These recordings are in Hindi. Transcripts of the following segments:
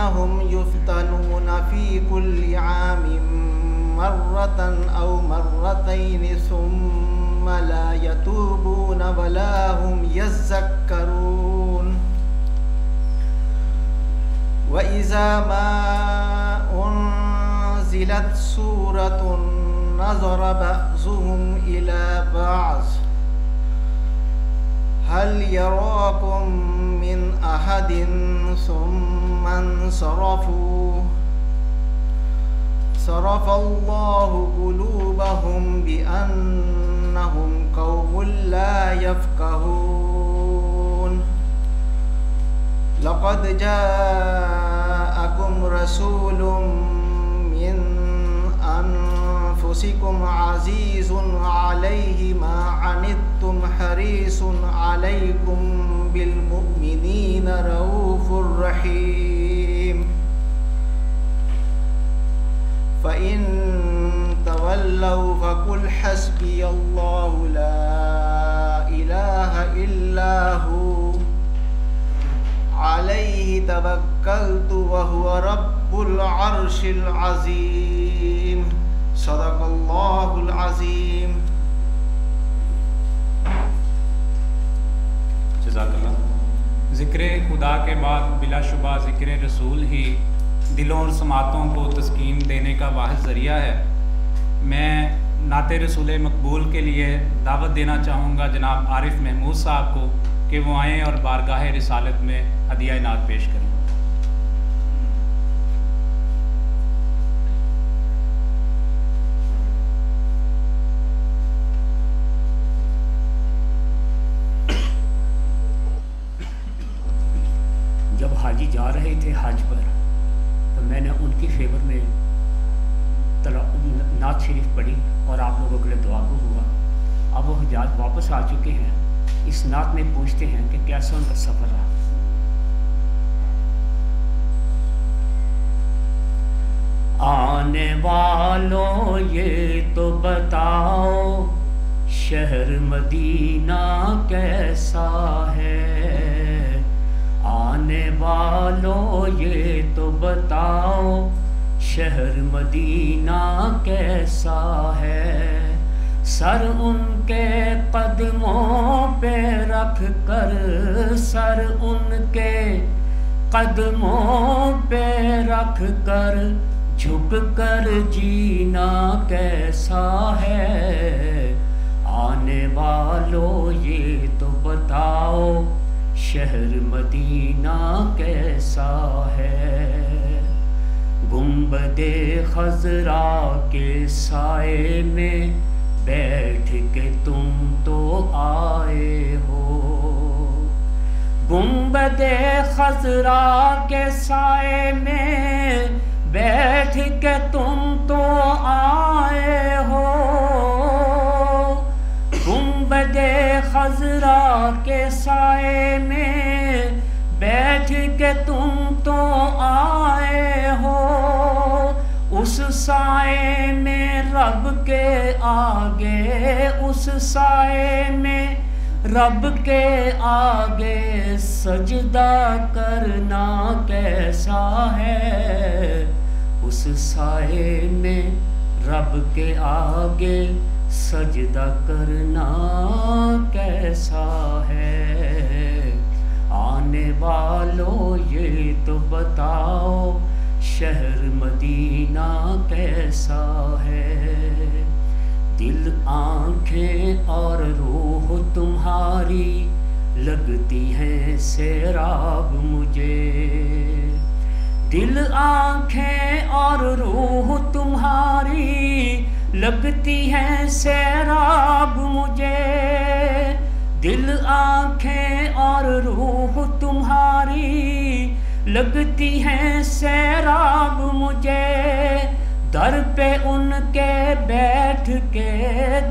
अन्नहुम युफ्तनून फी कुल्लि आमिन मर्रतन औ मर्रतैन सुम्मा ला यतूबून वला हुम यज़्ज़क्करून। व इज़ा मा उन्ज़िलत सूरतुन नज़र बअज़ुहुम इला बअज़ हल यराकुम मिन अहदिन सुम्मा इंसरफू सरफ़ल्लाहु क़ुलूबहुम बिअन्नहुम क़ौमुन ला यफ़क़हून। लक़द जाअकुम रसूलुम मिन अनफुसिकुम अज़ीज़ुन अलैहि मा अनित्तुम हरीसुन अलैकुम बिलमुमिनीन रऊफ़ुर रहीम। फ़इन तवल्लौ फ़क़ुल हस्बियल्लाहु ला इलाहा इल्ला हु अलैहि तवक्कलतु व हुवा रब्बुल अर्शिल अज़ीम। सदक़ल्लाहुल अज़ीम। जज़ाकल्लाह। ज़िक्र खुदा के बाद बिलाशुबा ज़िक्र रसूल ही दिलों और समातों को तस्कीन देने का वाहिद ज़रिया है। मैं नाते रसूल मकबूल के लिए दावत देना चाहूँगा जनाब आरिफ महमूद साहब को कि वो आएँ और बारगाह रिसालत में हदिया नात पेश करें। जब हाजी जा रहे थे हज पर तो मैंने उनकी फेवर में नात शरीफ पढ़ी और आप लोगों के लिए दुआ को हुआ। अब वो हजाज वापस आ चुके हैं। इस नात में पूछते हैं कि कैसा उनका सफ़र रहा। आने वालों ये तो बताओ शहर मदीना कैसा है। आने वालों ये तो बताओ शहर मदीना कैसा है। सर उनके कदमों पे रख कर, सर उनके कदमों पे रख कर झुक कर जीना कैसा है। आने वालों ये तो बताओ शहर मदीना कैसा है। गुंबदे खज़रा के साए में बैठ के तुम तो आए हो। गुंबदे खज़रा के साए में बैठ के तुम तो आए हो। गुंबदे खज़रा के साए में बैठ के तुम तो आए हो। उस साए में रब के आगे, उस साए में रब के आगे सजदा करना कैसा है। उस साए में रब के आगे सजदा करना कैसा है। आने वालों ये तो बताओ शहर मदीना कैसा है। दिल आँखें और रूह तुम्हारी लगती हैं सैराब मुझे। दिल आँखें और रूह तुम्हारी लगती हैं सैराब मुझे। दिल आँखें और रूह तुम्हारी लगती हैं सैराब मुझे। दर पे उनके बैठ के,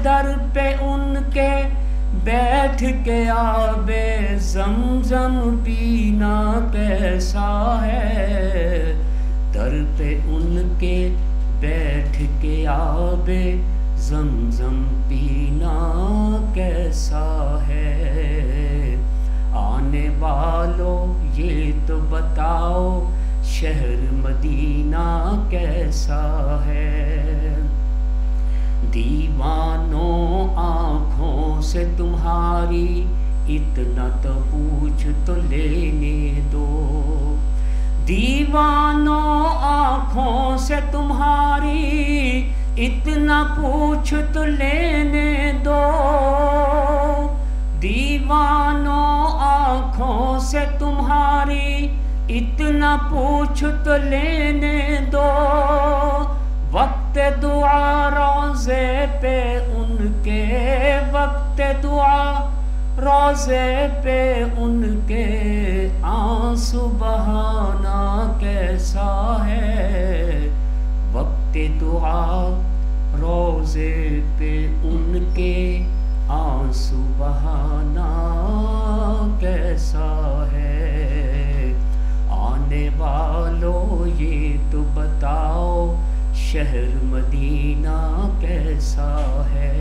दर पे उनके बैठ के आबे ज़मज़म पीना कैसा है। दर पे उनके बैठ के आबे ज़मज़म पीना कैसा है। आने वालों ये तो बताओ शहर मदीना कैसा है। दीवानों आँखों से तुम्हारी इतना तो पूछ तो लेने दो। दीवानों आँखों से तुम्हारी इतना पूछ तो लेने दो। दीवानों आँखों से तुम्हारी इतना पूछ तो लेने दो। वक्त दुआ रोज़े पे उनके, वक्त दुआ रोज़े पे उनके आंसू बहाना कैसा है। वक्त दुआ रोज़े पे उनके आंसू बहाना कैसा है। आने वालों ये तो बताओ शहर मदीना कैसा है।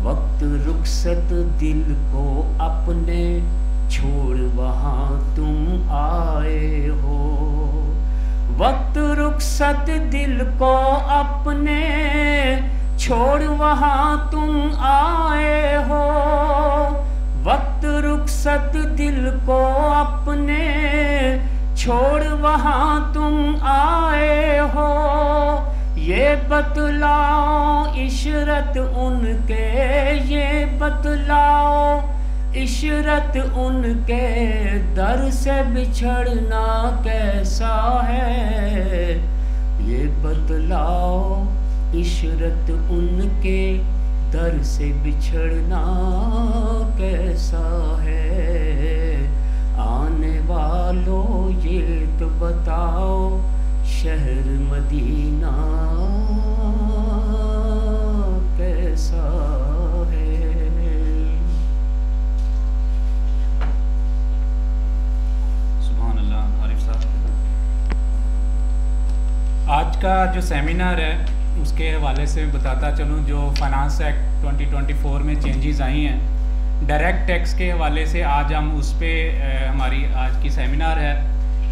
वक्त रुखसत दिल को अपने छोड़ वहाँ तुम आए हो। वक्त रुखसत दिल को अपने छोड़ वहाँ तुम आए हो। वक्त रुखसत दिल को अपने छोड़ वहाँ तुम आए हो। ये बतलाओ इशरत उनके, ये बतलाओ इशरत उनके दर से बिछड़ना कैसा है। ये बतलाओ इशरत उनके दर से बिछड़ना कैसा है। आने वालों ये तो बताओ शहर मदीना कैसा है। सुभान अल्लाह। आरिफ साहब, आज का जो सेमिनार है उसके हवाले से बताता चलूँ। जो फाइनेंस एक्ट 2024 में चेंजेस आई हैं डायरेक्ट टैक्स के हवाले से, आज हम उस पर हमारी आज की सेमिनार है।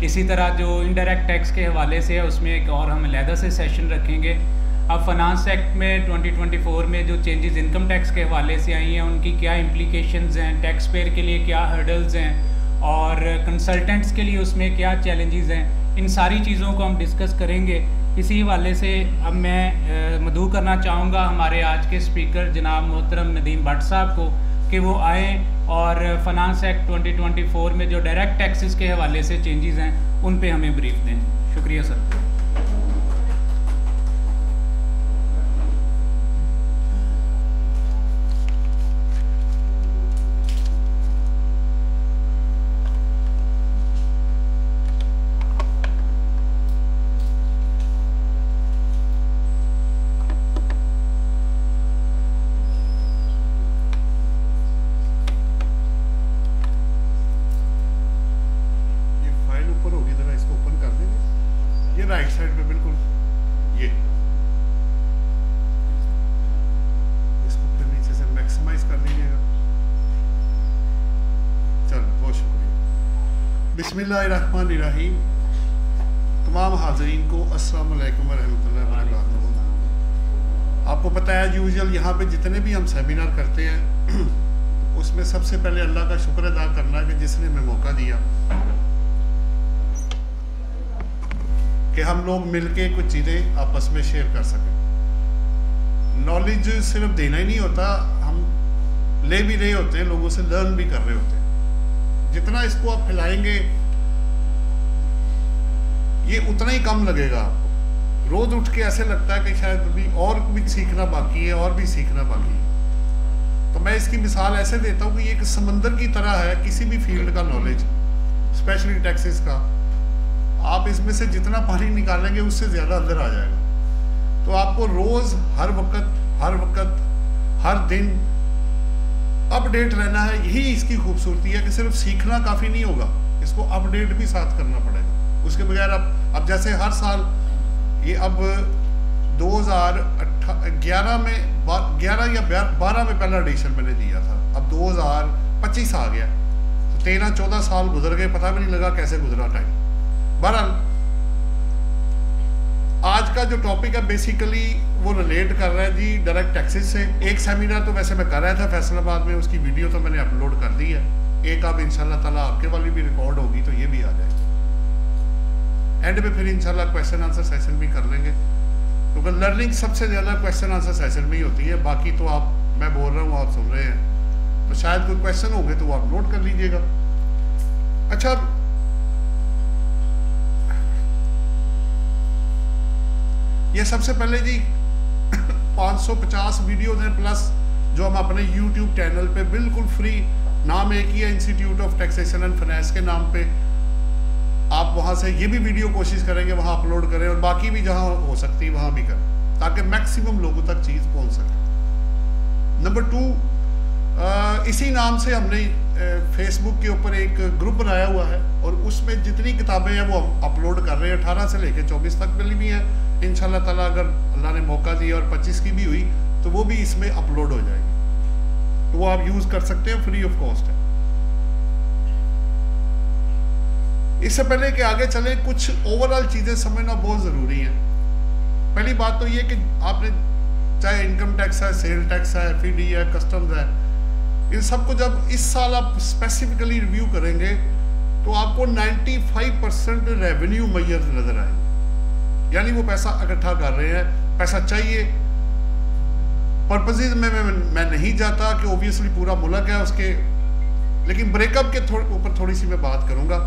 इसी तरह जो इनडायरेक्ट टैक्स के हवाले से है उसमें एक और हम अलहदा से सेशन रखेंगे। अब फाइनेंस एक्ट में 2024 में जो चेंजेस इनकम टैक्स के हवाले से आई हैं उनकी क्या इम्प्लीकेशंस हैं, टैक्स पेयर के लिए क्या हर्डल्स हैं और कंसल्टेंट्स के लिए उसमें क्या चैलेंजेस हैं, इन सारी चीज़ों को हम डिस्कस करेंगे। इसी हवाले से अब मैं मदऊ करना चाहूँगा हमारे आज के स्पीकर जनाब मोहतरम नदीम भट्ट साहब को कि वो आएँ और फाइनेंस एक्ट 2024 में जो डायरेक्ट टैक्सेस के हवाले से चेंजेस हैं उन पे हमें ब्रीफ दें। शुक्रिया सर। बिस्मिल्लाहिर्रहमानिर्रहीम। तमाम हाज़रीन को अस्सलाम वालेकुम रहमतुल्लाहि व बरकातहू। आपको पता है यूजुअल यहाँ पे जितने भी हम सेमिनार करते हैं उसमें सबसे पहले अल्लाह का शुक्र अदा करना है कि जिसने हमें मौका दिया कि हम लोग मिलके कुछ चीज़ें आपस में शेयर कर सकें। नॉलेज सिर्फ देना ही नहीं होता, हम ले भी रहे होते हैं, लोगों से लर्न भी कर रहे होते हैं। जितना इसको आप फैलाएंगे ये उतना ही कम लगेगा आपको। रोज उठ के ऐसे लगता है कि शायद अभी और भी सीखना बाकी है, और भी सीखना बाकी है। तो मैं इसकी मिसाल ऐसे देता हूँ कि ये एक समंदर की तरह है किसी भी फील्ड का नॉलेज, स्पेशली टैक्सेस का। आप इसमें से जितना पानी निकालेंगे उससे ज़्यादा अंदर आ जाएगा। तो आपको रोज़ हर वक्त हर दिन अपडेट रहना है। यही इसकी खूबसूरती है कि सिर्फ सीखना काफ़ी नहीं होगा, इसको अपडेट भी साथ करना पड़ेगा। उसके बगैर अब जैसे हर साल ये अब 2011 में 11 या 12 में पहला एडिशन मैंने दिया था, अब 2025 आ गया, तो 13-14 साल गुजर गए, पता भी नहीं लगा कैसे गुजरा टाइम। बहरहाल आज का जो टॉपिक है बेसिकली वो रिलेट कर रहा है जी डायरेक्ट टैक्सेस से। एक सेमिनार तो वैसे मैं कर रहा था फैसलाबाद में, उसकी वीडियो तो मैंने अपलोड कर दी है। एक अब इंशाल्लाह ताला आपके वाली भी रिकॉर्ड होगी तो ये भी आ जाएगी। एंड में फिर इंशाल्लाह क्वेश्चन आंसर सेशन भी कर लेंगे, क्योंकि लर्निंग सबसे ज़्यादा क्वेश्चन आंसर सेशन में ही होती है। बाकी तो आप, मैं बोल रहा हूँ आप सुन रहे हैं, तो शायद कोई क्वेश्चन होंगे तो वो आप नोट कर लीजिएगा। अच्छा, ये सबसे पहले जी 550 वीडियोज हैं प्लस जो हम अपने YouTube चैनल पे बिल्कुल फ्री, नाम एक ही है institute of taxation and finance के नाम पे, आप वहाँ से ये भी वीडियो कोशिश करेंगे वहाँ अपलोड करें, और बाकी भी जहाँ हो सकती है वहाँ भी करें, ताकि मैक्सिमम लोगों तक चीज़ पहुँच सके। नंबर 2, इसी नाम से हमने फेसबुक के ऊपर एक ग्रुप बनाया हुआ है, और उसमें जितनी किताबें हैं वो हम अपलोड कर रहे हैं। 18 से लेकर 24 तक मिली भी हैं इंशाल्लाह ताला, अगर अल्लाह ने मौका दिया और 25 की भी हुई तो वो भी इसमें अपलोड हो जाएगी, तो वो आप यूज़ कर सकते हैं, फ्री ऑफ कॉस्ट है। इससे पहले कि आगे चले, कुछ ओवरऑल चीज़ें समझना बहुत ज़रूरी है। पहली बात तो ये कि आपने चाहे इनकम टैक्स है, सेल टैक्स है, FED है, कस्टम्स है, इन सबको जब इस साल आप स्पेसिफिकली रिव्यू करेंगे तो आपको 95% रेवेन्यू मेजर नजर आएंगे। यानी वो पैसा इकट्ठा कर रहे हैं, पैसा चाहिए। पर्पसेस में मैं नहीं जाता कि ओबियसली पूरा मुल्क है उसके, लेकिन ब्रेकअप के ऊपर थोड़ी सी मैं बात करूंगा।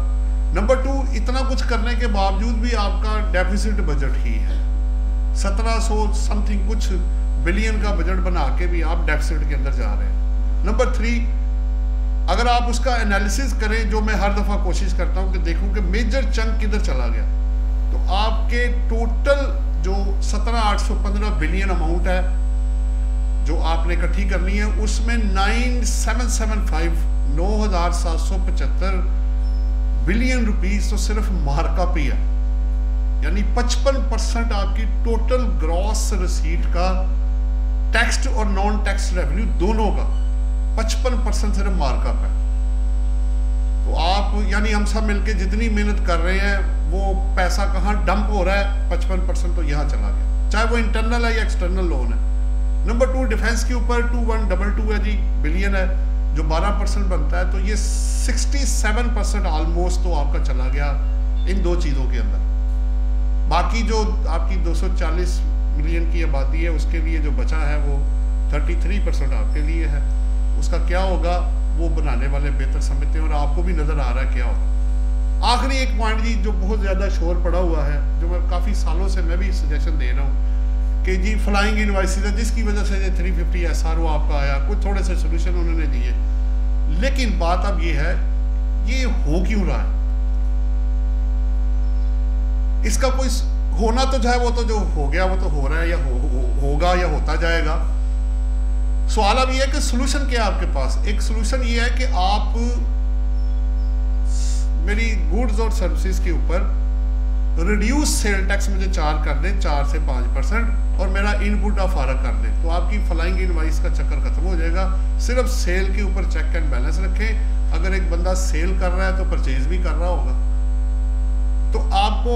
नंबर 2, इतना कुछ करने के बावजूद भी आपका डेफिसिट बजट ही है। 1700 समथिंग कुछ बिलियन का बजट बना के भी आप डेफिसिट के अंदर जा रहे हैं। नंबर 3, अगर आप उसका एनालिसिस करें, जो मैं हर दफ़ा कोशिश करता हूं कि देखूं कि मेजर चंक किधर चला गया, तो आपके टोटल जो 17,815 बिलियन अमाउंट है जो आपने इकट्ठी करनी है, उसमें 9,775 बिलियन रुपीस तो सिर्फ मार्कअप ही है। यानी 55% आपकी टोटल ग्रॉस रिसीट का, टैक्स्ड और नॉन टैक्स रेवेन्यू दोनों का 55% सिर्फ मार्कअप है। तो आप, यानी हम सब मिलके जितनी मेहनत कर रहे हैं वो पैसा कहाँ डंप हो रहा है, 55% तो यहाँ चला गया, चाहे वो इंटरनल है या एक्सटर्नल लोन है। नंबर 2, डिफेंस के ऊपर 2122 है जी बिलियन है, जो 12% बनता है, तो ये 67% ऑलमोस्ट तो आपका चला गया इन दो चीज़ों के अंदर। बाकी जो आपकी 240 मिलियन की आबादी है उसके लिए जो बचा है वो 33% आपके लिए है। उसका क्या होगा वो बनाने वाले बेहतर समझते हैं, और आपको भी नज़र आ रहा है क्या होगा। आखिरी एक पॉइंट जी जो बहुत ज़्यादा शोर पड़ा हुआ है, जो मैं काफ़ी सालों से मैं भी सजेशन दे रहा हूँ कि जी फ्लाइंग इनवॉइसेस है, जिसकी वजह से 350 SRO आपका आया, कुछ थोड़े से सोल्यूशन उन्होंने दिए, लेकिन बात अब ये है ये हो क्यों रहा है, इसका कोई होना तो चाहे वो तो जो हो गया वो तो हो रहा है या होगा या होता जाएगा। सवाल अब ये है कि सोल्यूशन क्या है आपके पास। एक सोल्यूशन ये है कि आप मेरी गुड्स और सर्विसेज के ऊपर रिड्यूस सेल टैक्स मुझे चार्ज कर दें 4 से 5%, और मेरा इनपुट ऑफ फारग कर दें, तो आपकी फ्लाइंग इनवाइस का चक्कर खत्म हो जाएगा। सिर्फ सेल के ऊपर चेक एंड बैलेंस रखें। अगर एक बंदा सेल कर रहा है तो परचेज भी कर रहा होगा, तो आपको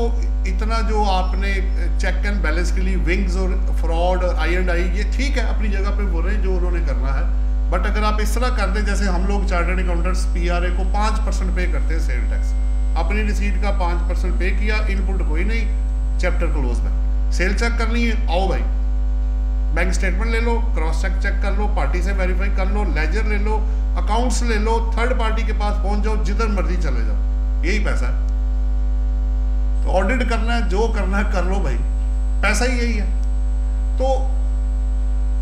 इतना जो आपने चेक एंड बैलेंस के लिए विंग्स और फ्रॉड और I&I, ये ठीक है अपनी जगह पे बोल रहे हैं जो उन्होंने करना है, बट अगर आप इस तरह कर दें जैसे हम लोग चार्टर्ड अकाउंटेंट्स PRA को 5% पे करते हैं सेल टैक्स, अपनी रिसीट का 5% पे किया, इनपुट कोई नहीं, चैप्टर क्लोज में। सेल चेक करनी है, आओ भाई बैंक स्टेटमेंट ले लो, क्रॉस चेक कर लो, पार्टी से वेरीफाई कर लो, लेजर ले लो, अकाउंट्स ले लो, थर्ड पार्टी के पास पहुंच जाओ, जिधर मर्जी चले जाओ, यही पैसा है। तो ऑडिट करना है, जो करना है कर लो भाई, पैसा ही यही है। तो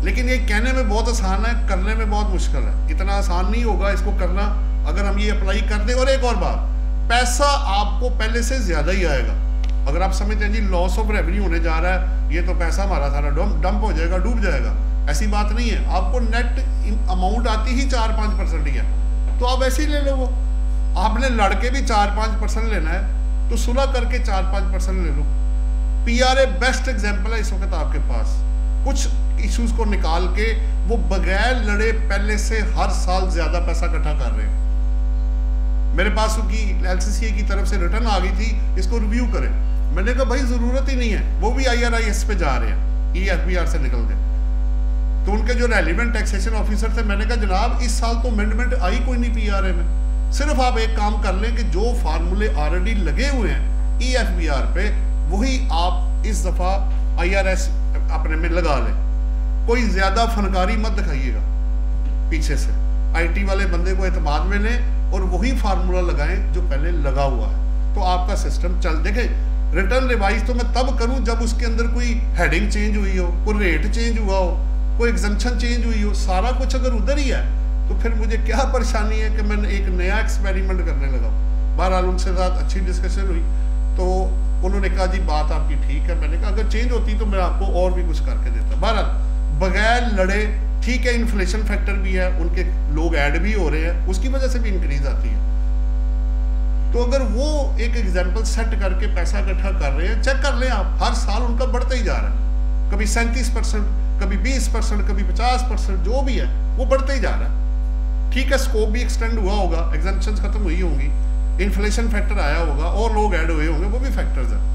लेकिन ये कहने में बहुत आसान है, करने में बहुत मुश्किल है। इतना आसान नहीं होगा इसको करना अगर हम ये अप्लाई कर दें। और एक और बात, पैसा आपको पहले से ज्यादा ही आएगा। अगर आप समझते हैं जी लॉस ऑफ रेवेन्यू होने जा रहा है, ये तो पैसा हमारा सारा डंप हो जाएगा, डूब जाएगा, ऐसी बात नहीं है। आपको नेट अमाउंट आती ही 4-5% ही है, तो आप ऐसे ही ले लो। वो आपने लड़के भी 4-5% लेना है तो सुलह करके 4-5% ले लो। PRA बेस्ट एग्जाम्पल है इस वक्त आपके पास। कुछ इश्यूज को निकाल के वो बगैर लड़े पहले से हर साल ज्यादा पैसा इकट्ठा कर रहे हैं। मेरे पास उसकी LCCA की तरफ से रिटर्न आ गई थी, इसको रिव्यू करें। मैंने कहा भाई ज़रूरत ही नहीं है, वो भी IRIS पे जा रहे हैं, EFBR से निकल गए। तो उनके जो रेलिवेंट टैक्सेशन ऑफिसर थे, मैंने कहा जनाब इस साल तो अमेंडमेंट आई कोई नहीं PRA में, सिर्फ आप एक काम कर लें कि जो फार्मूले ऑलरेडी लगे हुए हैं EFBR पे, वही आप इस दफ़ा IRS अपने में लगा लें। कोई ज़्यादा फनकारी मत दिखाइएगा पीछे से, IT वाले बंदे को एतमाद में लें और वही फार्मूला लगाएं जो पहले लगा हुआ है, तो आपका सिस्टम चल। देखें, रिटर्न रिवाइज तो मैं तब करूं जब उसके अंदर कोई हेडिंग चेंज हुई हो, कोई रेट चेंज हुआ हो, कोई एग्जम्पशन चेंज हुई हो। सारा कुछ अगर उधर ही है तो फिर मुझे क्या परेशानी है कि मैंने एक नया एक्सपेरिमेंट करने लगा। बहरहाल उनसे साथ अच्छी डिस्कशन हुई तो उन्होंने कहा जी बात आपकी ठीक है। मैंने कहा अगर चेंज होती तो मैं आपको और भी कुछ करके देता। बहरहाल बगैर लड़े, ठीक है इन्फ्लेशन फैक्टर भी है, उनके लोग ऐड भी हो रहे हैं, उसकी वजह से भी इंक्रीज आती है। तो अगर वो एक एग्जाम्पल सेट करके पैसा इकट्ठा कर रहे हैं, चेक कर लें आप, हर साल उनका बढ़ता ही जा रहा है, कभी 37%, कभी 20%, कभी 50%, जो भी है वो बढ़ते ही जा रहा है। ठीक है, स्कोप भी एक्सटेंड हुआ होगा, एग्जम्पशंस खत्म हुई होंगी, इन्फ्लेशन फैक्टर आया होगा और लोग ऐड हुए होंगे, वो भी फैक्टर्स हैं।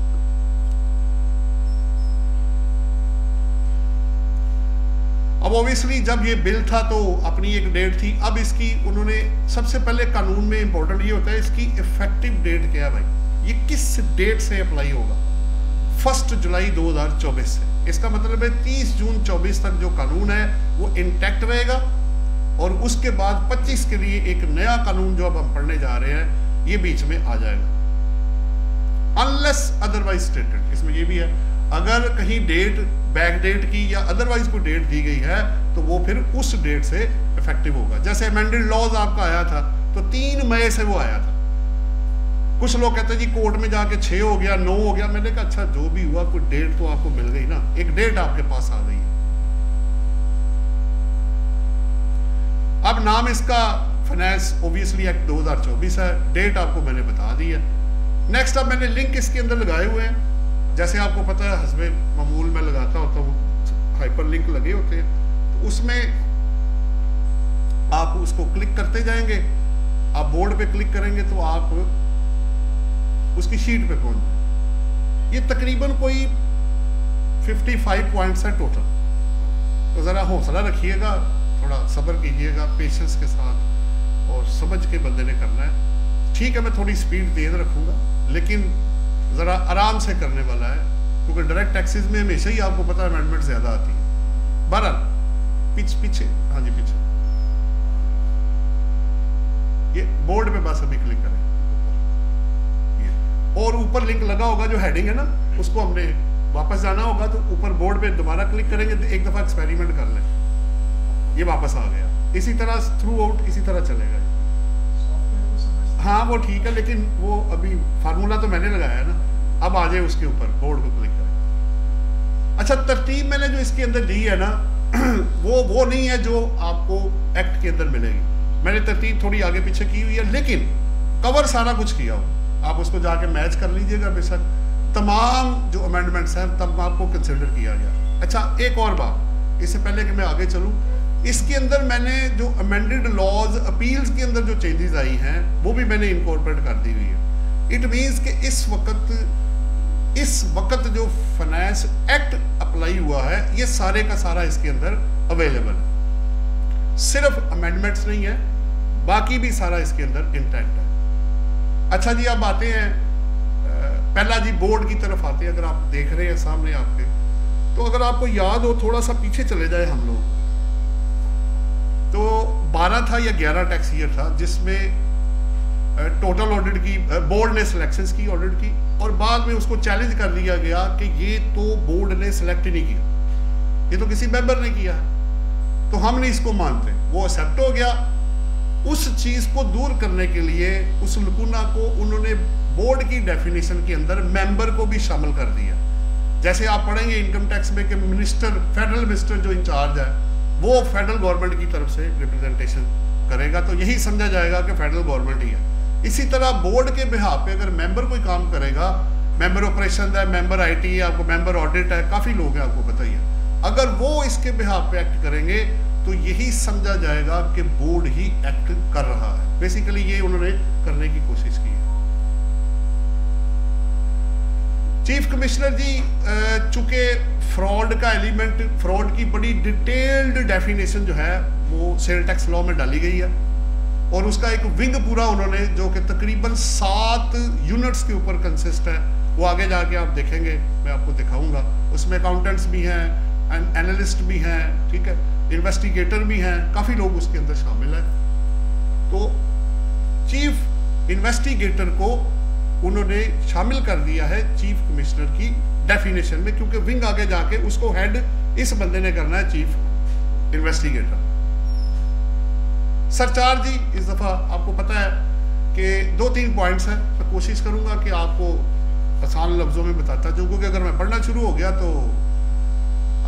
अब ऑब्वियसली जब ये बिल था तो अपनी एक डेट थी। अब इसकी उन्होंने सबसे पहले कानून में इंपॉर्टेंट ये होता है इसकी इफेक्टिव डेट क्या है भाई, ये किस डेट से अप्लाई होगा। 1 जुलाई 2024 से, इसका मतलब है 30 जून 24 तक जो कानून है वो इंटैक्ट रहेगा और उसके बाद 25 के लिए एक नया कानून जो अब हम पढ़ने जा रहे हैं ये बीच में आ जाएगा, अनलेस अदरवाइज स्टेटेड। इसमें ये भी है अगर कहीं डेट बैक डेट की या अदरवाइज कोई डेट दी गई है तो वो फिर उस डेट से इफेक्टिव होगा। जैसे अमेंडेड लॉज आपका आया था तो 3 मई से वो आया था। कुछ लोग कहते हैं जी कोर्ट में जाके 6 हो गया, 9 हो गया। मैंने कहा अच्छा जो भी हुआ कोई डेट तो आपको मिल गई ना, एक डेट आपके पास आ गई है। अब नाम इसका फाइनेंस ऑब्वियसली एक्ट 2024 है, डेट आपको मैंने बता दी है। नेक्स्ट अब मैंने लिंक इसके अंदर लगाए हुए हैं, जैसे आपको पता है हस्बे मामूल में लगाता होता हूँ, हाइपर लिंक लगे होते हैं, तो उसमें आप उसको क्लिक करते जाएंगे। आप बोर्ड पे क्लिक करेंगे तो आप उसकी शीट पे पहुंच जाए। ये तकरीबन कोई 55 पॉइंट्स है टोटल। तो ज़रा हौसला रखिएगा, थोड़ा सब्र कीजिएगा पेशेंस के साथ और समझ के बंदे ने करना है। ठीक है, मैं थोड़ी स्पीड तेज रखूँगा लेकिन ज़रा आराम से करने वाला है, क्योंकि डायरेक्ट टैक्सेस में हमेशा ही आपको पता है अमेंडमेंट ज़्यादा आती है। बहरहाल पीछे, हाँ जी पीछे, ये बोर्ड पे बस अभी क्लिक करें ये, और ऊपर लिंक लगा होगा जो हेडिंग है ना, उसको हमने वापस जाना होगा तो ऊपर बोर्ड पे दोबारा क्लिक करेंगे तो एक दफ़ा एक्सपेरिमेंट कर लें, ये वापस आ गया। इसी तरह थ्रू आउट इसी तरह चलेगा। हाँ वो ठीक है, लेकिन वो अभी फार्मूला तो मैंने लगाया है ना, अब आ जाए उसके ऊपर बोर्ड को क्लिक करें। अच्छा, तरतीब मैंने जो इसके अंदर दी है ना वो नहीं है जो आपको एक्ट के अंदर मिलेगी। मैंने तरतीब थोड़ी आगे पीछे की हुई है लेकिन कवर सारा कुछ किया हो। आप उसको जाके मैच कर लीजिएगा, बेशक तमाम जो अमेंडमेंट्स हैं तब आपको कंसिडर किया गया। अच्छा, एक और बात इससे पहले कि मैं आगे चलूँ, इसके अंदर मैंने जो अमेंडेड लॉज अपील्स के अंदर जो चेंजेस आई हैं वो भी मैंने इनकॉर्पोरेट कर दी हुई है। इट मीन्स कि इस वक्त जो फाइनेंस एक्ट अप्लाई हुआ है ये सारे का सारा इसके अंदर अवेलेबल है। सिर्फ अमेंडमेंट्स नहीं है, बाकी भी सारा इसके अंदर इंटैक्ट है। अच्छा जी, अब आते हैं पहला जी बोर्ड की तरफ आते हैं। अगर आप देख रहे हैं सामने आपके, तो अगर आपको याद हो थोड़ा सा पीछे चले जाए हम लोग, तो 12 था या 11 टैक्स ईयर था जिसमें टोटल ऑडिट की बोर्ड ने सिलेक्शंस की ऑडिट की और बाद में उसको चैलेंज कर दिया गया कि ये तो बोर्ड ने सिलेक्ट ही नहीं किया, ये तो किसी मेंबर ने किया है, तो हम नहीं इसको मानते। वो एक्सेप्ट हो गया। उस चीज को दूर करने के लिए उस लकुना को उन्होंने बोर्ड की डेफिनेशन के अंदर मेंबर को भी शामिल कर दिया। जैसे आप पढ़ेंगे इनकम टैक्स में कि मिनिस्टर, फेडरल मिनिस्टर जो इंचार्ज है वो फेडरल गवर्नमेंट की तरफ से रिप्रेजेंटेशन करेगा, तो यही समझा जाएगा कि फेडरल गवर्नमेंट ही है। इसी तरह बोर्ड के बिहाफ पे अगर मेंबर कोई काम करेगा, मेंबर ऑपरेशन है, मेंबर IT है, आपको मेंबर ऑडिट है, काफ़ी लोग हैं आपको पता ही है, अगर वो इसके बिहाफ पे एक्ट करेंगे तो यही समझा जाएगा कि बोर्ड ही एक्ट कर रहा है। बेसिकली ये उन्होंने करने की कोशिश की है। चीफ कमिश्नर जी चूंकि फ्रॉड का एलिमेंट, फ्रॉड की बड़ी डिटेल्ड डेफिनेशन जो है वो सेल टैक्स लॉ में डाली गई है और उसका एक विंग पूरा उन्होंने, जो कि तकरीबन 7 यूनिट्स के ऊपर कंसिस्ट है, वो आगे जाके आप देखेंगे, मैं आपको दिखाऊंगा। उसमें अकाउंटेंट्स भी हैं, एनालिस्ट भी हैं, ठीक है, इन्वेस्टिगेटर भी हैं, काफ़ी लोग उसके अंदर शामिल हैं। तो चीफ इन्वेस्टिगेटर को उन्होंने शामिल कर दिया है चीफ कमिश्नर की डेफिनेशन में, क्योंकि विंग आगे जाके उसको हेड इस बंदे ने करना है, चीफ इन्वेस्टिगेटर। सरचार्ज जी इस दफ़ा आपको पता है कि 2-3 पॉइंट्स हैं, मैं कोशिश करूंगा कि आपको आसान लफ्ज़ों में बताता जाऊँ, क्योंकि अगर मैं पढ़ना शुरू हो गया तो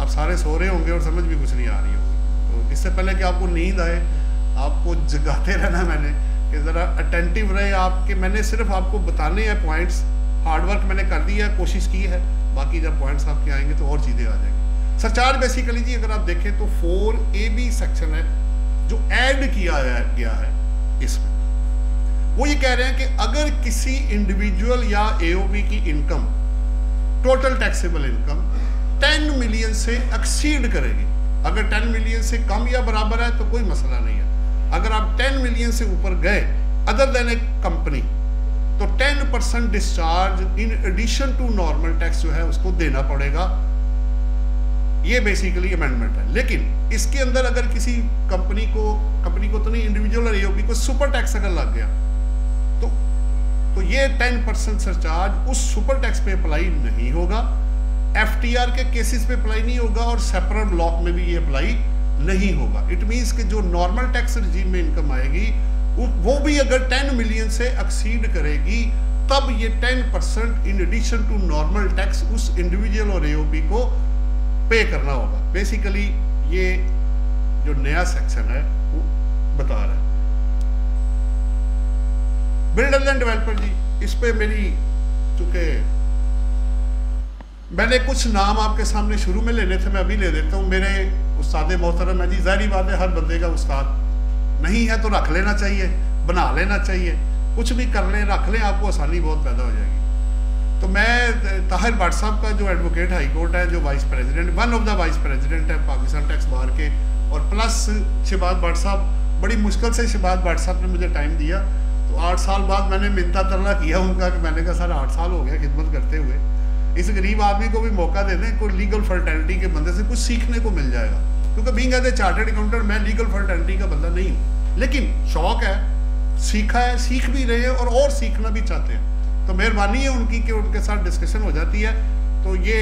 आप सारे सो रहे होंगे और समझ भी कुछ नहीं आ रही होगी। तो इससे पहले कि आपको नींद आए, आपको जगाते रहना मैंने कि ज़रा अटेंटिव रहे आपके। मैंने सिर्फ आपको बताने हैं पॉइंट्स, हार्डवर्क मैंने कर दिया है, कोशिश की है, बाकी जब पॉइंट्स आपके आएंगे तो और चीज़ें आ जाएंगी। सरचार्ज बेसिकली जी अगर आप देखें तो 4AB सेक्शन है जो ऐड किया गया है इसमें। वो ये कह रहे हैं कि अगर किसी इंडिविजुअल या AOB की income, total taxable income 10 million से एक्सीड करेगी, अगर 10 मिलियन से कम या बराबर है तो कोई मसला नहीं है। अगर आप 10 मिलियन से ऊपर गए अदर देन ए कंपनी, तो 10% discharge in addition to normal tax जो है उसको देना पड़ेगा। ये बेसिकली अमेंडमेंट है। लेकिन इसके अंदर अगर किसी कंपनी को तो नहीं, इंडिविजुअल और AOB को सुपर टैक्स अगर लग गया तो ये 10% सरचार्ज उस सुपर टैक्स पे अप्लाई नहीं होगा, FTR के केसेस पे अप्लाई नहीं होगा और सेपरेट ब्लॉक में भी ये अप्लाई नहीं होगा। इट मीन्स कि जो नॉर्मल टैक्स रिजीम में इनकम आएगी वो भी अगर 10 मिलियन से एक्सीड करेगी तब ये 10% in addition to normal tax उस इंडिविजुअल और AOB को पे करना होगा। बेसिकली ये जो नया सेक्शन है वो बता रहा है। बिल्डर एंड डेवलपर जी, इस पे मेरी, चूंकि मैंने कुछ नाम आपके सामने शुरू में लेने थे, मैं अभी ले देता हूँ। मेरे उस्ताद मोहतरम है जी, ज़ाहिर बात है हर बंदे का उस्ताद नहीं है तो रख लेना चाहिए, बना लेना चाहिए, कुछ भी कर लें रख लें, आपको आसानी बहुत पैदा हो जाएगी। तो मैं ताहिर भट्ट साहब का जो एडवोकेट हाई कोर्ट है, जो vice president, one of the vice president है पाकिस्तान टैक्स बार के, और प्लस शहबाज भट्ट साहब, बड़ी मुश्किल से शहबाज भट्ट साहब ने मुझे टाइम दिया, तो 8 साल बाद मैंने मिन्नता तरला किया उनका कि मैंने कहा सर 8 साल हो गया खिदमत करते हुए, इस गरीब आदमी को भी मौका दे दें, कोई लीगल फर्टर्निटी के बंदे से कुछ सीखने को मिल जाएगा। क्योंकि being as a chartered accountant मैं लीगल फर्टर्निटी का बंदा नहीं हूँ, लेकिन शौक है, सीखा है, सीख भी रहे हैं और सीखना भी चाहते हैं। तो मेहरबानी है उनकी कि उनके साथ डिस्कशन हो जाती है। तो ये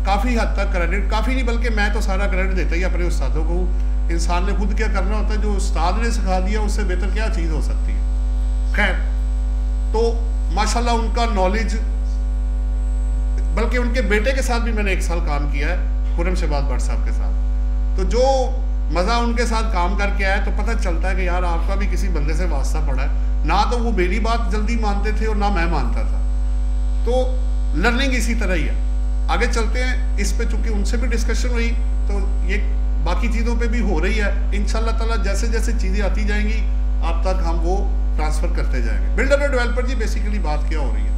काफ़ी हद तक क्रेडिट, काफ़ी नहीं बल्कि मैं तो सारा क्रेडिट देता ही अपने उस्तादों को। इंसान ने खुद क्या करना होता है, जो उस्ताद ने सिखा दिया उससे बेहतर क्या चीज़ हो सकती है। खैर, तो माशाल्लाह उनका नॉलेज, बल्कि उनके बेटे के साथ भी मैंने 1 साल काम किया है, खुर्रम शहबाज भट्ट साहब के साथ। तो जो मज़ा उनके साथ काम करके आया तो पता चलता है कि यार आपका भी किसी बंदे से वास्ता पड़ा है। ना तो वो मेरी बात जल्दी मानते थे और ना मैं मानता था। तो लर्निंग इसी तरह ही है। आगे चलते हैं, इस पे चूंकि उनसे भी डिस्कशन हुई तो ये बाकी चीज़ों पे भी हो रही है। इंशाल्लाह ताला जैसे जैसे चीज़ें आती जाएंगी आप तक हम वो ट्रांसफ़र करते जाएंगे। बिल्डर और डेवलपर जी बेसिकली बात क्या हो रही है,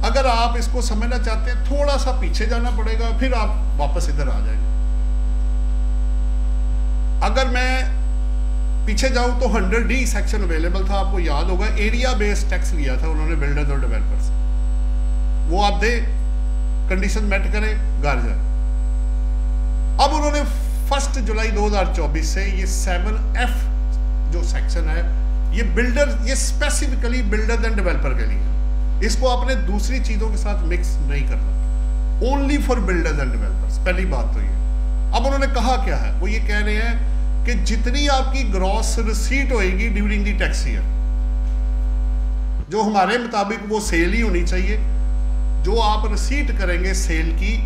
अगर आप इसको समझना चाहते हैं थोड़ा सा पीछे जाना पड़ेगा, फिर आप वापस इधर आ जाएंगे। अगर मैं पीछे जाऊं तो 100D सेक्शन अवेलेबल था, आपको याद होगा, एरिया बेस्ड टैक्स लिया था उन्होंने बिल्डर्स और डेवलपर्स। वो आप दे, कंडीशन मेट करें, घर जाए। अब उन्होंने 1 जुलाई 2024 से ये 7F जो सेक्शन है, ये बिल्डर, ये स्पेसिफिकली बिल्डर एंड डेवलपर के लिए, इसको आपने दूसरी चीजों के साथ मिक्स नहीं करना, only for builders and developers. पहली बात तो ये। अब उन्होंने कहा क्या है, वो ये कह रहे हैं कि जितनी आपकी ग्रॉस रिसीट होएगी ड्यूरिंग दी टैक्स ईयर, जो हमारे मुताबिक वो सेल ही होनी चाहिए, जो आप रिसीट करेंगे सेल की,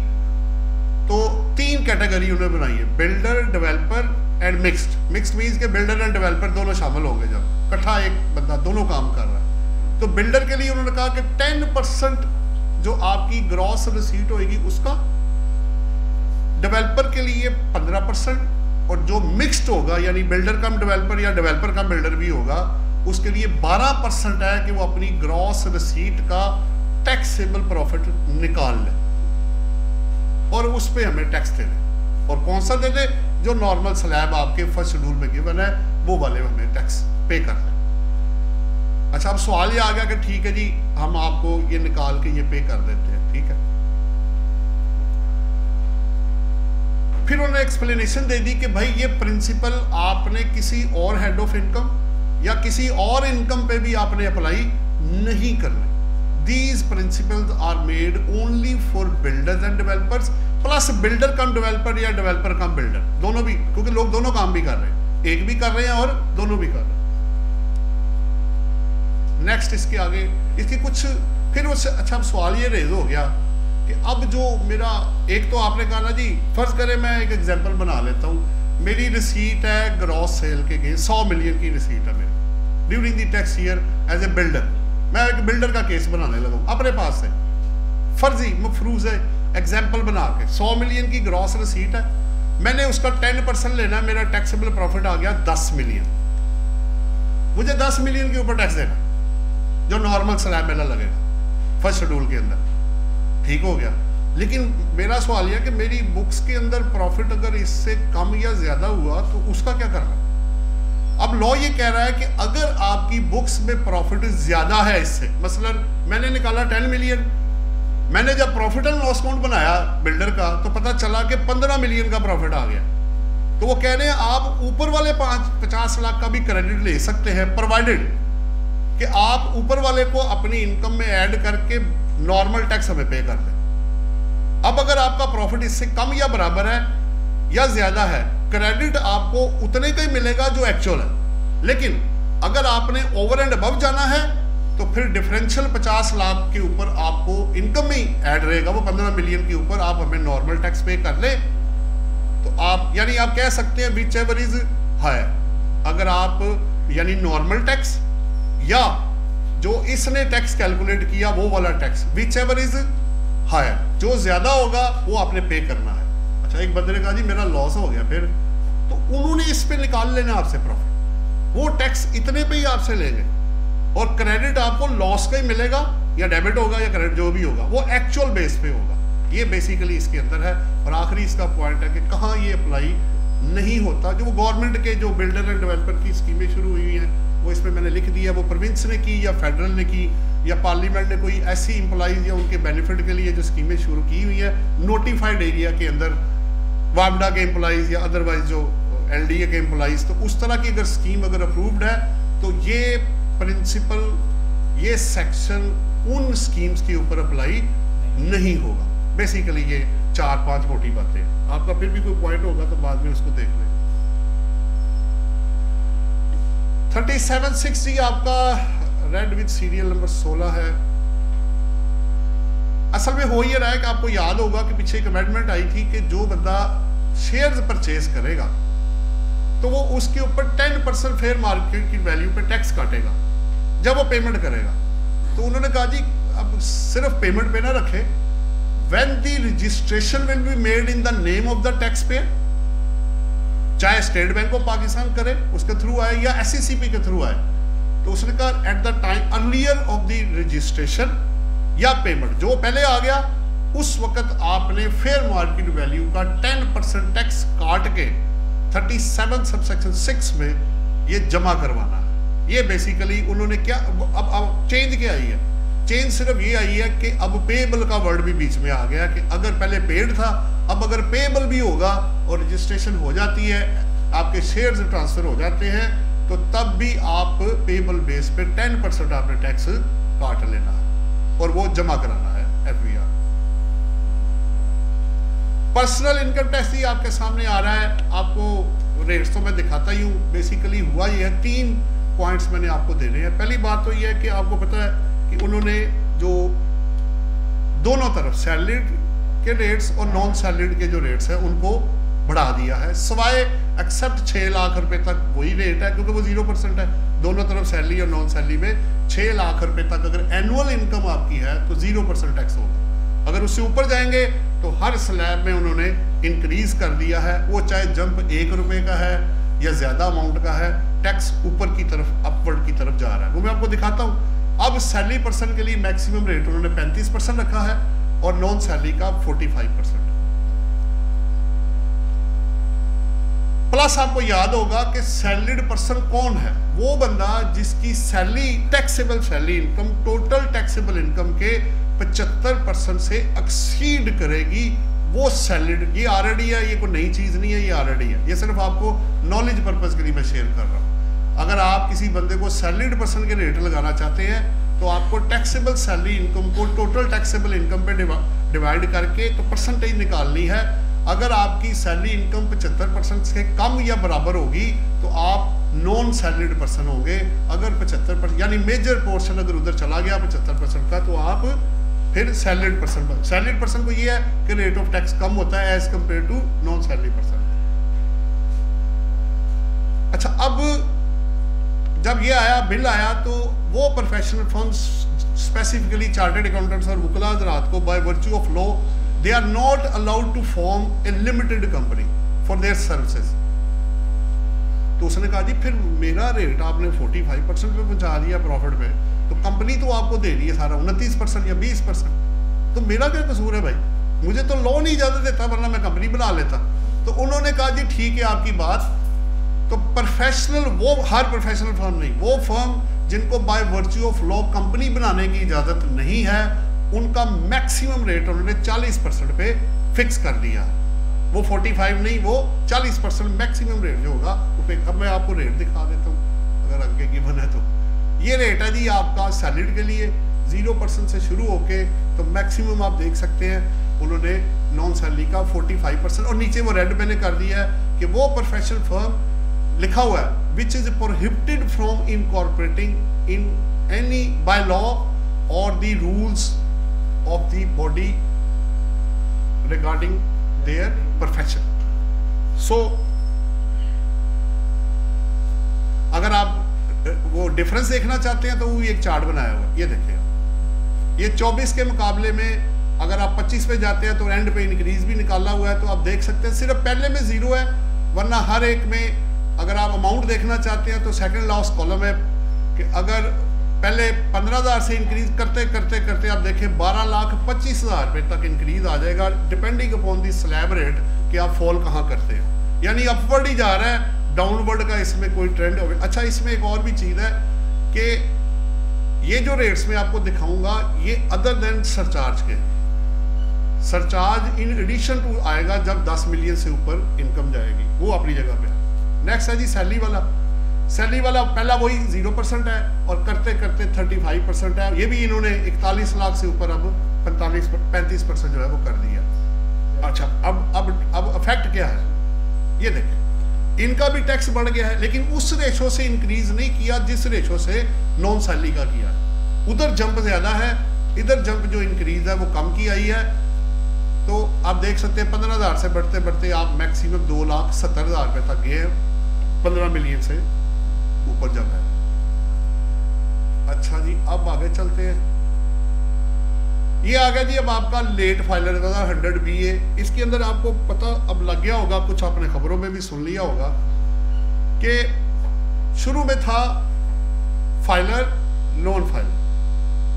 तो 3 कैटेगरी उन्होंने बनाई है, builder, developer and mixed. Mixed means के बिल्डर एंड डेवलपर दोनों शामिल होंगे, जब इकट्ठा एक बंदा दोनों काम कर रहा है। तो बिल्डर के लिए उन्होंने कहा कि 10% जो आपकी ग्रॉस रिसीट होएगी उसका, डेवलपर के लिए 15% और जो मिक्स्ड होगा यानी बिल्डर कम डेवलपर या डेवलपर कम बिल्डर भी होगा, उसके लिए 12% है कि वो अपनी ग्रॉस रिसीट का टैक्सेबल प्रॉफिट निकाल ले और उस पर हमें टैक्स दे दे। और कौन सा दे दे? जो नॉर्मल स्लैब आपके फर्स्ट शेड्यूल में गिवन है वो वाले हमें टैक्स पे कर दे। अच्छा, अब सवाल ये आ गया कि ठीक है जी, हम आपको ये निकाल के ये पे कर देते हैं, ठीक है। फिर उन्होंने एक्सप्लेनेशन दे दी कि भाई ये प्रिंसिपल आपने किसी और हेड ऑफ इनकम या किसी और इनकम पे भी आपने अप्लाई नहीं करना। These principles are made only for builders and developers, plus builder come developer या डेवलपर कम बिल्डर, दोनों भी, क्योंकि लोग दोनों काम भी कर रहे हैं, एक भी कर रहे हैं और दोनों भी कर रहे हैं। नेक्स्ट इसके आगे इसकी कुछ फिर उससे अच्छा सवाल ये रेज हो गया कि अब जो मेरा एक तो आपने कहा ना जी, फर्ज करें मैं एक एग्जांपल बना लेता हूँ, मेरी रिसीट है ग्रॉस सेल के गए 100 मिलियन की रिसीट है मेरी during the tax year as a builder. मैं एक बिल्डर का केस बनाने लगा अपने पास से, फर्जी मफरूज है एग्जाम्पल बना के 100 मिलियन की ग्रॉस रिसीट है, मैंने उसका 10% लेना, मेरा टैक्सेबल प्रॉफिट आ गया 10 मिलियन। मुझे 10 मिलियन के ऊपर टैक्स देना जो नॉर्मल स्लैब मेरा लगेगा फर्स्ट शेड्यूल के अंदर, ठीक हो गया। लेकिन मेरा सवाल यह कि मेरी बुक्स के अंदर प्रॉफिट अगर इससे कम या ज्यादा हुआ तो उसका क्या करना? अब लॉ ये कह रहा है कि अगर आपकी बुक्स में प्रॉफिट ज्यादा है इससे, मसलन मैंने निकाला 10 मिलियन, मैंने जब प्रॉफिट एंड लॉस अकाउंट बनाया बिल्डर का तो पता चला कि 15 मिलियन का प्रॉफिट आ गया, तो वो कह रहे हैं आप ऊपर वाले 50 लाख का भी क्रेडिट ले सकते हैं, प्रोवाइडेड कि आप ऊपर वाले को अपनी इनकम में ऐड करके नॉर्मल टैक्स हमें पे कर दें। अब अगर आपका प्रॉफिट इससे कम या बराबर है या ज्यादा है, क्रेडिट आपको उतने का ही मिलेगा जो एक्चुअल है, लेकिन अगर आपने ओवर एंड अबव जाना है तो फिर डिफरेंशियल 50 लाख के ऊपर आपको इनकम में ही ऐड रहेगा, वो 15 मिलियन के ऊपर आप हमें नॉर्मल टैक्स पे कर ले। तो आप यानी आप कह सकते हैं विच एवर इज हायर, अगर आप यानी नॉर्मल टैक्स या जो इसने टैक्स कैलकुलेट किया वो वाला tax, whichever is higher, जो ज्यादा होगा वो आपने पे करना है। अच्छा, एक बंदे ने कहा जी मेरा लॉस हो गया, फिर तो उन्होंने इस पे निकाल लेना आपसे प्रॉफिट, वो टैक्स इतने पे ही आपसे लेंगे और क्रेडिट आपको लॉस का ही मिलेगा, या डेबिट होगा या क्रेडिट जो भी होगा वो एक्चुअल बेस पे होगा। ये बेसिकली इसके अंदर है। और आखिरी इसका पॉइंट है कि कहाँ ये अप्लाई नहीं होता, जो गवर्नमेंट के जो बिल्डर एंड डेवलपर की स्कीमें शुरू हुई हैं वो इसमें मैंने लिख दिया, वो प्रोविंस ने की या फेडरल ने की या पार्लियामेंट ने कोई ऐसी एम्प्लॉइज या उनके बेनिफिट के लिए जो स्कीमें शुरू की हुई है नोटिफाइड एरिया के अंदर, वामडा के एम्प्लॉइज या अदरवाइज जो एलडीए के एम्प्लॉइज, तो उस तरह की अगर स्कीम अगर अप्रूव्ड है तो ये प्रिंसिपल, ये सेक्शन उन स्कीम्स के ऊपर अप्लाई नहीं होगा। बेसिकली ये 4-5 मोटी बातें। आपका फिर भी कोई पॉइंट होगा तो बाद में उसको देख लें। 3760 आपका रेड विद सीरियल नंबर 16 है। असल में हो ये रहा है कि आपको याद होगा कि पीछे एक अमेंडमेंट आई थी कि जो बंदा शेयर्स परचेज करेगा तो वो उसके ऊपर 10% फेयर मार्केट की वैल्यू पे टैक्स काटेगा जब वो पेमेंट करेगा। तो उन्होंने कहा जी अब सिर्फ पेमेंट पे ना रखे, when the registration will be made in the name of the taxpayer, चाहे स्टेट बैंक ऑफ पाकिस्तान करे उसके थ्रू आए या SCCP के थ्रू आए, तो उसने कहा at the time earlier of the registration या पेमेंट जो पहले आ गया उस वक्त आपने फेयर मार्केट वैल्यू का 10% टैक्स काट के 37 सबसेक्शन 6 में ये जमा करवाना है। ये बेसिकली उन्होंने क्या अब चेंज क्या आई है, चेंज सिर्फ ये आई है कि अब पेएबल का वर्ड भी बीच में आ गया कि अगर पहले पेड था अब अगर पेएबल भी होगा और रजिस्ट्रेशन हो जाती है, आपके शेयर्स ट्रांसफर हो जाते हैं, तो तब भी आप पेएबल बेस पे 10% आपने टैक्स काट लेना है और वो जमा कराना है FBR। पर्सनल इनकम टैक्स ही आपके सामने आ रहा है, आपको रेट्स तो मैं दिखाता ही हूँ। बेसिकली हुआ ये है, 3 पॉइंट्स मैंने आपको देने हैं। पहली बात तो ये है कि आपको पता है कि उन्होंने जो दोनों तरफ सैलरीड के रेट्स और नॉन सैलरीड के जो रेट्स हैं उनको बढ़ा दिया है, सवाए एक्सेप्ट 6 लाख रुपए तक वही रेट है क्योंकि वो 0% है। दोनों तरफ सैलरी और नॉन सैलरी में 6 लाख रुपए तक अगर एनुअल इनकम आपकी है तो 0% टैक्स होगा। अगर उससे ऊपर जाएंगे तो हर स्लैब में उन्होंने इंक्रीज कर दिया है, वो चाहे जंप 1 रुपए का है या ज्यादा अमाउंट का है, टैक्स ऊपर की तरफ अपवर्ड की तरफ जा रहा है। वो मैं आपको दिखाता हूं। अब सैलरी पर्सन के लिए मैक्सिमम रेट उन्होंने 35% रखा है और नॉन सैलरी का 45%। प्लस आपको याद होगा कि सैलरीड पर्सन कौन है? वो बंदा जिसकी salary, taxable salary income total taxable income के 75% से एक्सीड करेगी, वो सैलरीड। ये ऑलरेडी है, ये कोई नई चीज नहीं है, ये ऑलरेडी है। ये सिर्फ आपको नॉलेज पर्पज के लिए मैं शेयर कर रहा हूँ। अगर आप किसी बंदे को सैलरीड पर्सन के रेट लगाना चाहते हैं तो आपको टैक्सेबल सैलरी इनकम को टोटल टैक्सेबल इनकम पे डिवाइड करके तो परसेंटेज निकालनी है। अगर आपकी सैलरी इनकम 75% से कम या बराबर होगी तो आप नॉन सैलरीड पर्सन होंगे। अगर 75% यानी मेजर पोर्शन अगर उधर चला गया 75% का, तो आप फिर सैलरीड पर्सन। सैलरीड पर्सन को ये है कि रेट ऑफ टैक्स कम होता है as compare to non salary person. अच्छा, अब जब ये आया बिल आया तो वो professional firms specifically chartered accountants और वकला हज़रात को by virtue of law they are not allowed to form a limited company for their services। तो उसने कहा जी फिर मेरा रेट आपने 45% पे पहुंचा दिया प्रॉफिट पे, तो कंपनी तो आपको दे रही है सारा 29% या 20%, तो मेरा क्या कसूर है भाई? मुझे तो लॉ नहीं इजाजत देता, वरना मैं कंपनी बना लेता। तो उन्होंने कहा जी ठीक है आपकी बात, तो प्रोफेशनल, वो हर प्रोफेशनल फर्म नहीं, वो फर्म जिनको bye virtue of law company बनाने की इजाजत नहीं है, उनका मैक्सिमम रेट उन्होंने 40% पे फिक्स कर दिया। वो 45 नहीं, वो 40% मैक्सिमम रेट जो होगा वो पे। अब मैं आपको रेट दिखा देता हूँ अगर आगे गिवन है तो। ये रेट है जी आपका सैलरीड के लिए 0% से शुरू होके तो मैक्सिमम आप देख सकते हैं उन्होंने नॉन सैलरी का 45%। और नीचे वो रेड मैंने कर दिया है कि वो प्रोफेशनल फर्म लिखा हुआ है which is prohibited from incorporating in any by law और the rules of the body regarding their profession। So अगर आप वो डिफरेंस देखना चाहते हैं तो वो एक चार्ट बनाया हुआ है, ये देखिए। ये 24 के मुकाबले में अगर आप 25 पे जाते हैं तो एंड पे इंक्रीज भी निकाला हुआ है, तो आप देख सकते हैं सिर्फ पहले में 0 है, वरना हर एक में अगर आप अमाउंट देखना चाहते हैं तो सेकंड लास्ट कॉलम है कि अगर पहले 15,000 से इंक्रीज करते करते करते आप देखें 12,25,000 रुपये तक इंक्रीज आ जाएगा, depending upon the slab rate कि आप फॉल कहाँ करते हैं। यानी अपवर्ड ही जा रहा है, डाउनवर्ड का इसमें कोई ट्रेंड हो। अच्छा, इसमें एक और भी चीज़ है कि ये जो रेट्स मैं आपको दिखाऊंगा ये अदर देन सरचार्ज के, सरचार्ज इन एडिशन टू आएगा जब 10 मिलियन से ऊपर इनकम जाएगी, वो अपनी जगह पे। नेक्स्ट है जी सैलरी वाला। सैलरी वाला पहला वही 0% है और करते करते 35% है। ये भी इन्होंने 41 लाख से ऊपर अब 35% जो है वो कर दिया। अच्छा, अब इफेक्ट क्या है ये देखें, इनका भी टैक्स बढ़ गया है, लेकिन उस रेशो से इंक्रीज नहीं किया जिस रेशो से नॉन सैलरी का किया। उधर जंप ज्यादा है, इधर जंप जो इंक्रीज है वो कम की आई है। तो आप देख सकते हैं 15,000 से बढ़ते बढ़ते आप मैक्सिमम 2,70,000 रुपये तक गए 15 मिलियन से ऊपर जब है। अच्छा जी, अब आगे चलते हैं। ये आ गया जी अब आपका लेट फाइलर का 100 BA। इसके अंदर आपको पता अब लग गया होगा, कुछ आपने खबरों में भी सुन लिया होगा कि शुरू में था फाइलर नॉन फाइलर,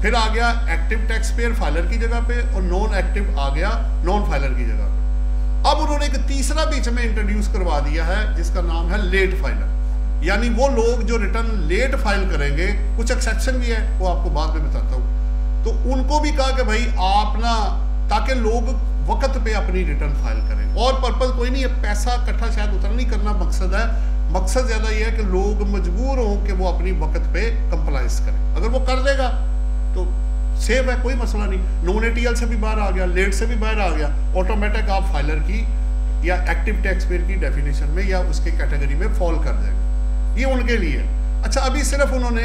फिर आ गया एक्टिव टैक्स पेयर फाइलर की जगह पे और नॉन एक्टिव आ गया नॉन फाइलर की जगह पे। अब उन्होंने एक तीसरा बीच में इंट्रोड्यूस करवा दिया है जिसका नाम है लेट फाइलर, यानी वो लोग जो रिटर्न लेट फाइल करेंगे, कुछ एक्सेप्शन भी है वो आपको बाद में बताता हूँ। तो उनको भी कहा कि भाई आप ना, ताकि लोग वक्त पे अपनी रिटर्न फाइल करें, और पर्पज कोई नहीं है, पैसा इकट्ठा शायद उतना नहीं करना मकसद है, मकसद ज्यादा ये है कि लोग मजबूर हों कि वो अपनी वक्त पे कंप्लाइंस करें। अगर वो कर देगा तो सेव है, कोई मसला नहीं। नॉन ATL से भी बाहर आ गया, लेट से भी बाहर आ गया, ऑटोमेटिक आप फाइलर की या एक्टिव टैक्स पेयर की डेफिनेशन में या उसके कैटेगरी में फॉल कर देगा। ये उनके लिए। अच्छा, अभी सिर्फ उन्होंने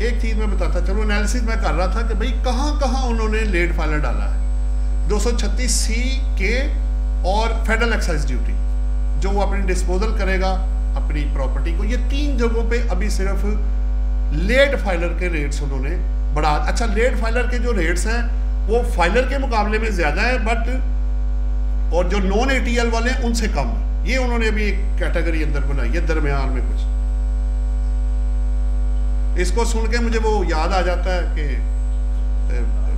एक चीज में बताता चलो, एनालिसिस मैं कर रहा था कि भाई कहाँ कहाँ उन्होंने लेट फाइलर डाला है। 236C के और फेडरल एक्साइज ड्यूटी जो वो अपनी डिस्पोजल करेगा अपनी प्रॉपर्टी को, ये 3 जगहों पे अभी सिर्फ लेट फाइलर के रेट्स उन्होंने बढ़ा। अच्छा, लेट फाइलर के जो रेट्स हैं वो फाइलर के मुकाबले में ज़्यादा है, बट और जो नॉन ATL वाले हैं उनसे कम है। ये उन्होंने अभी एक कैटेगरी अंदर बनाई है दरमियान में कुछ। इसको सुन के मुझे वो याद आ जाता है कि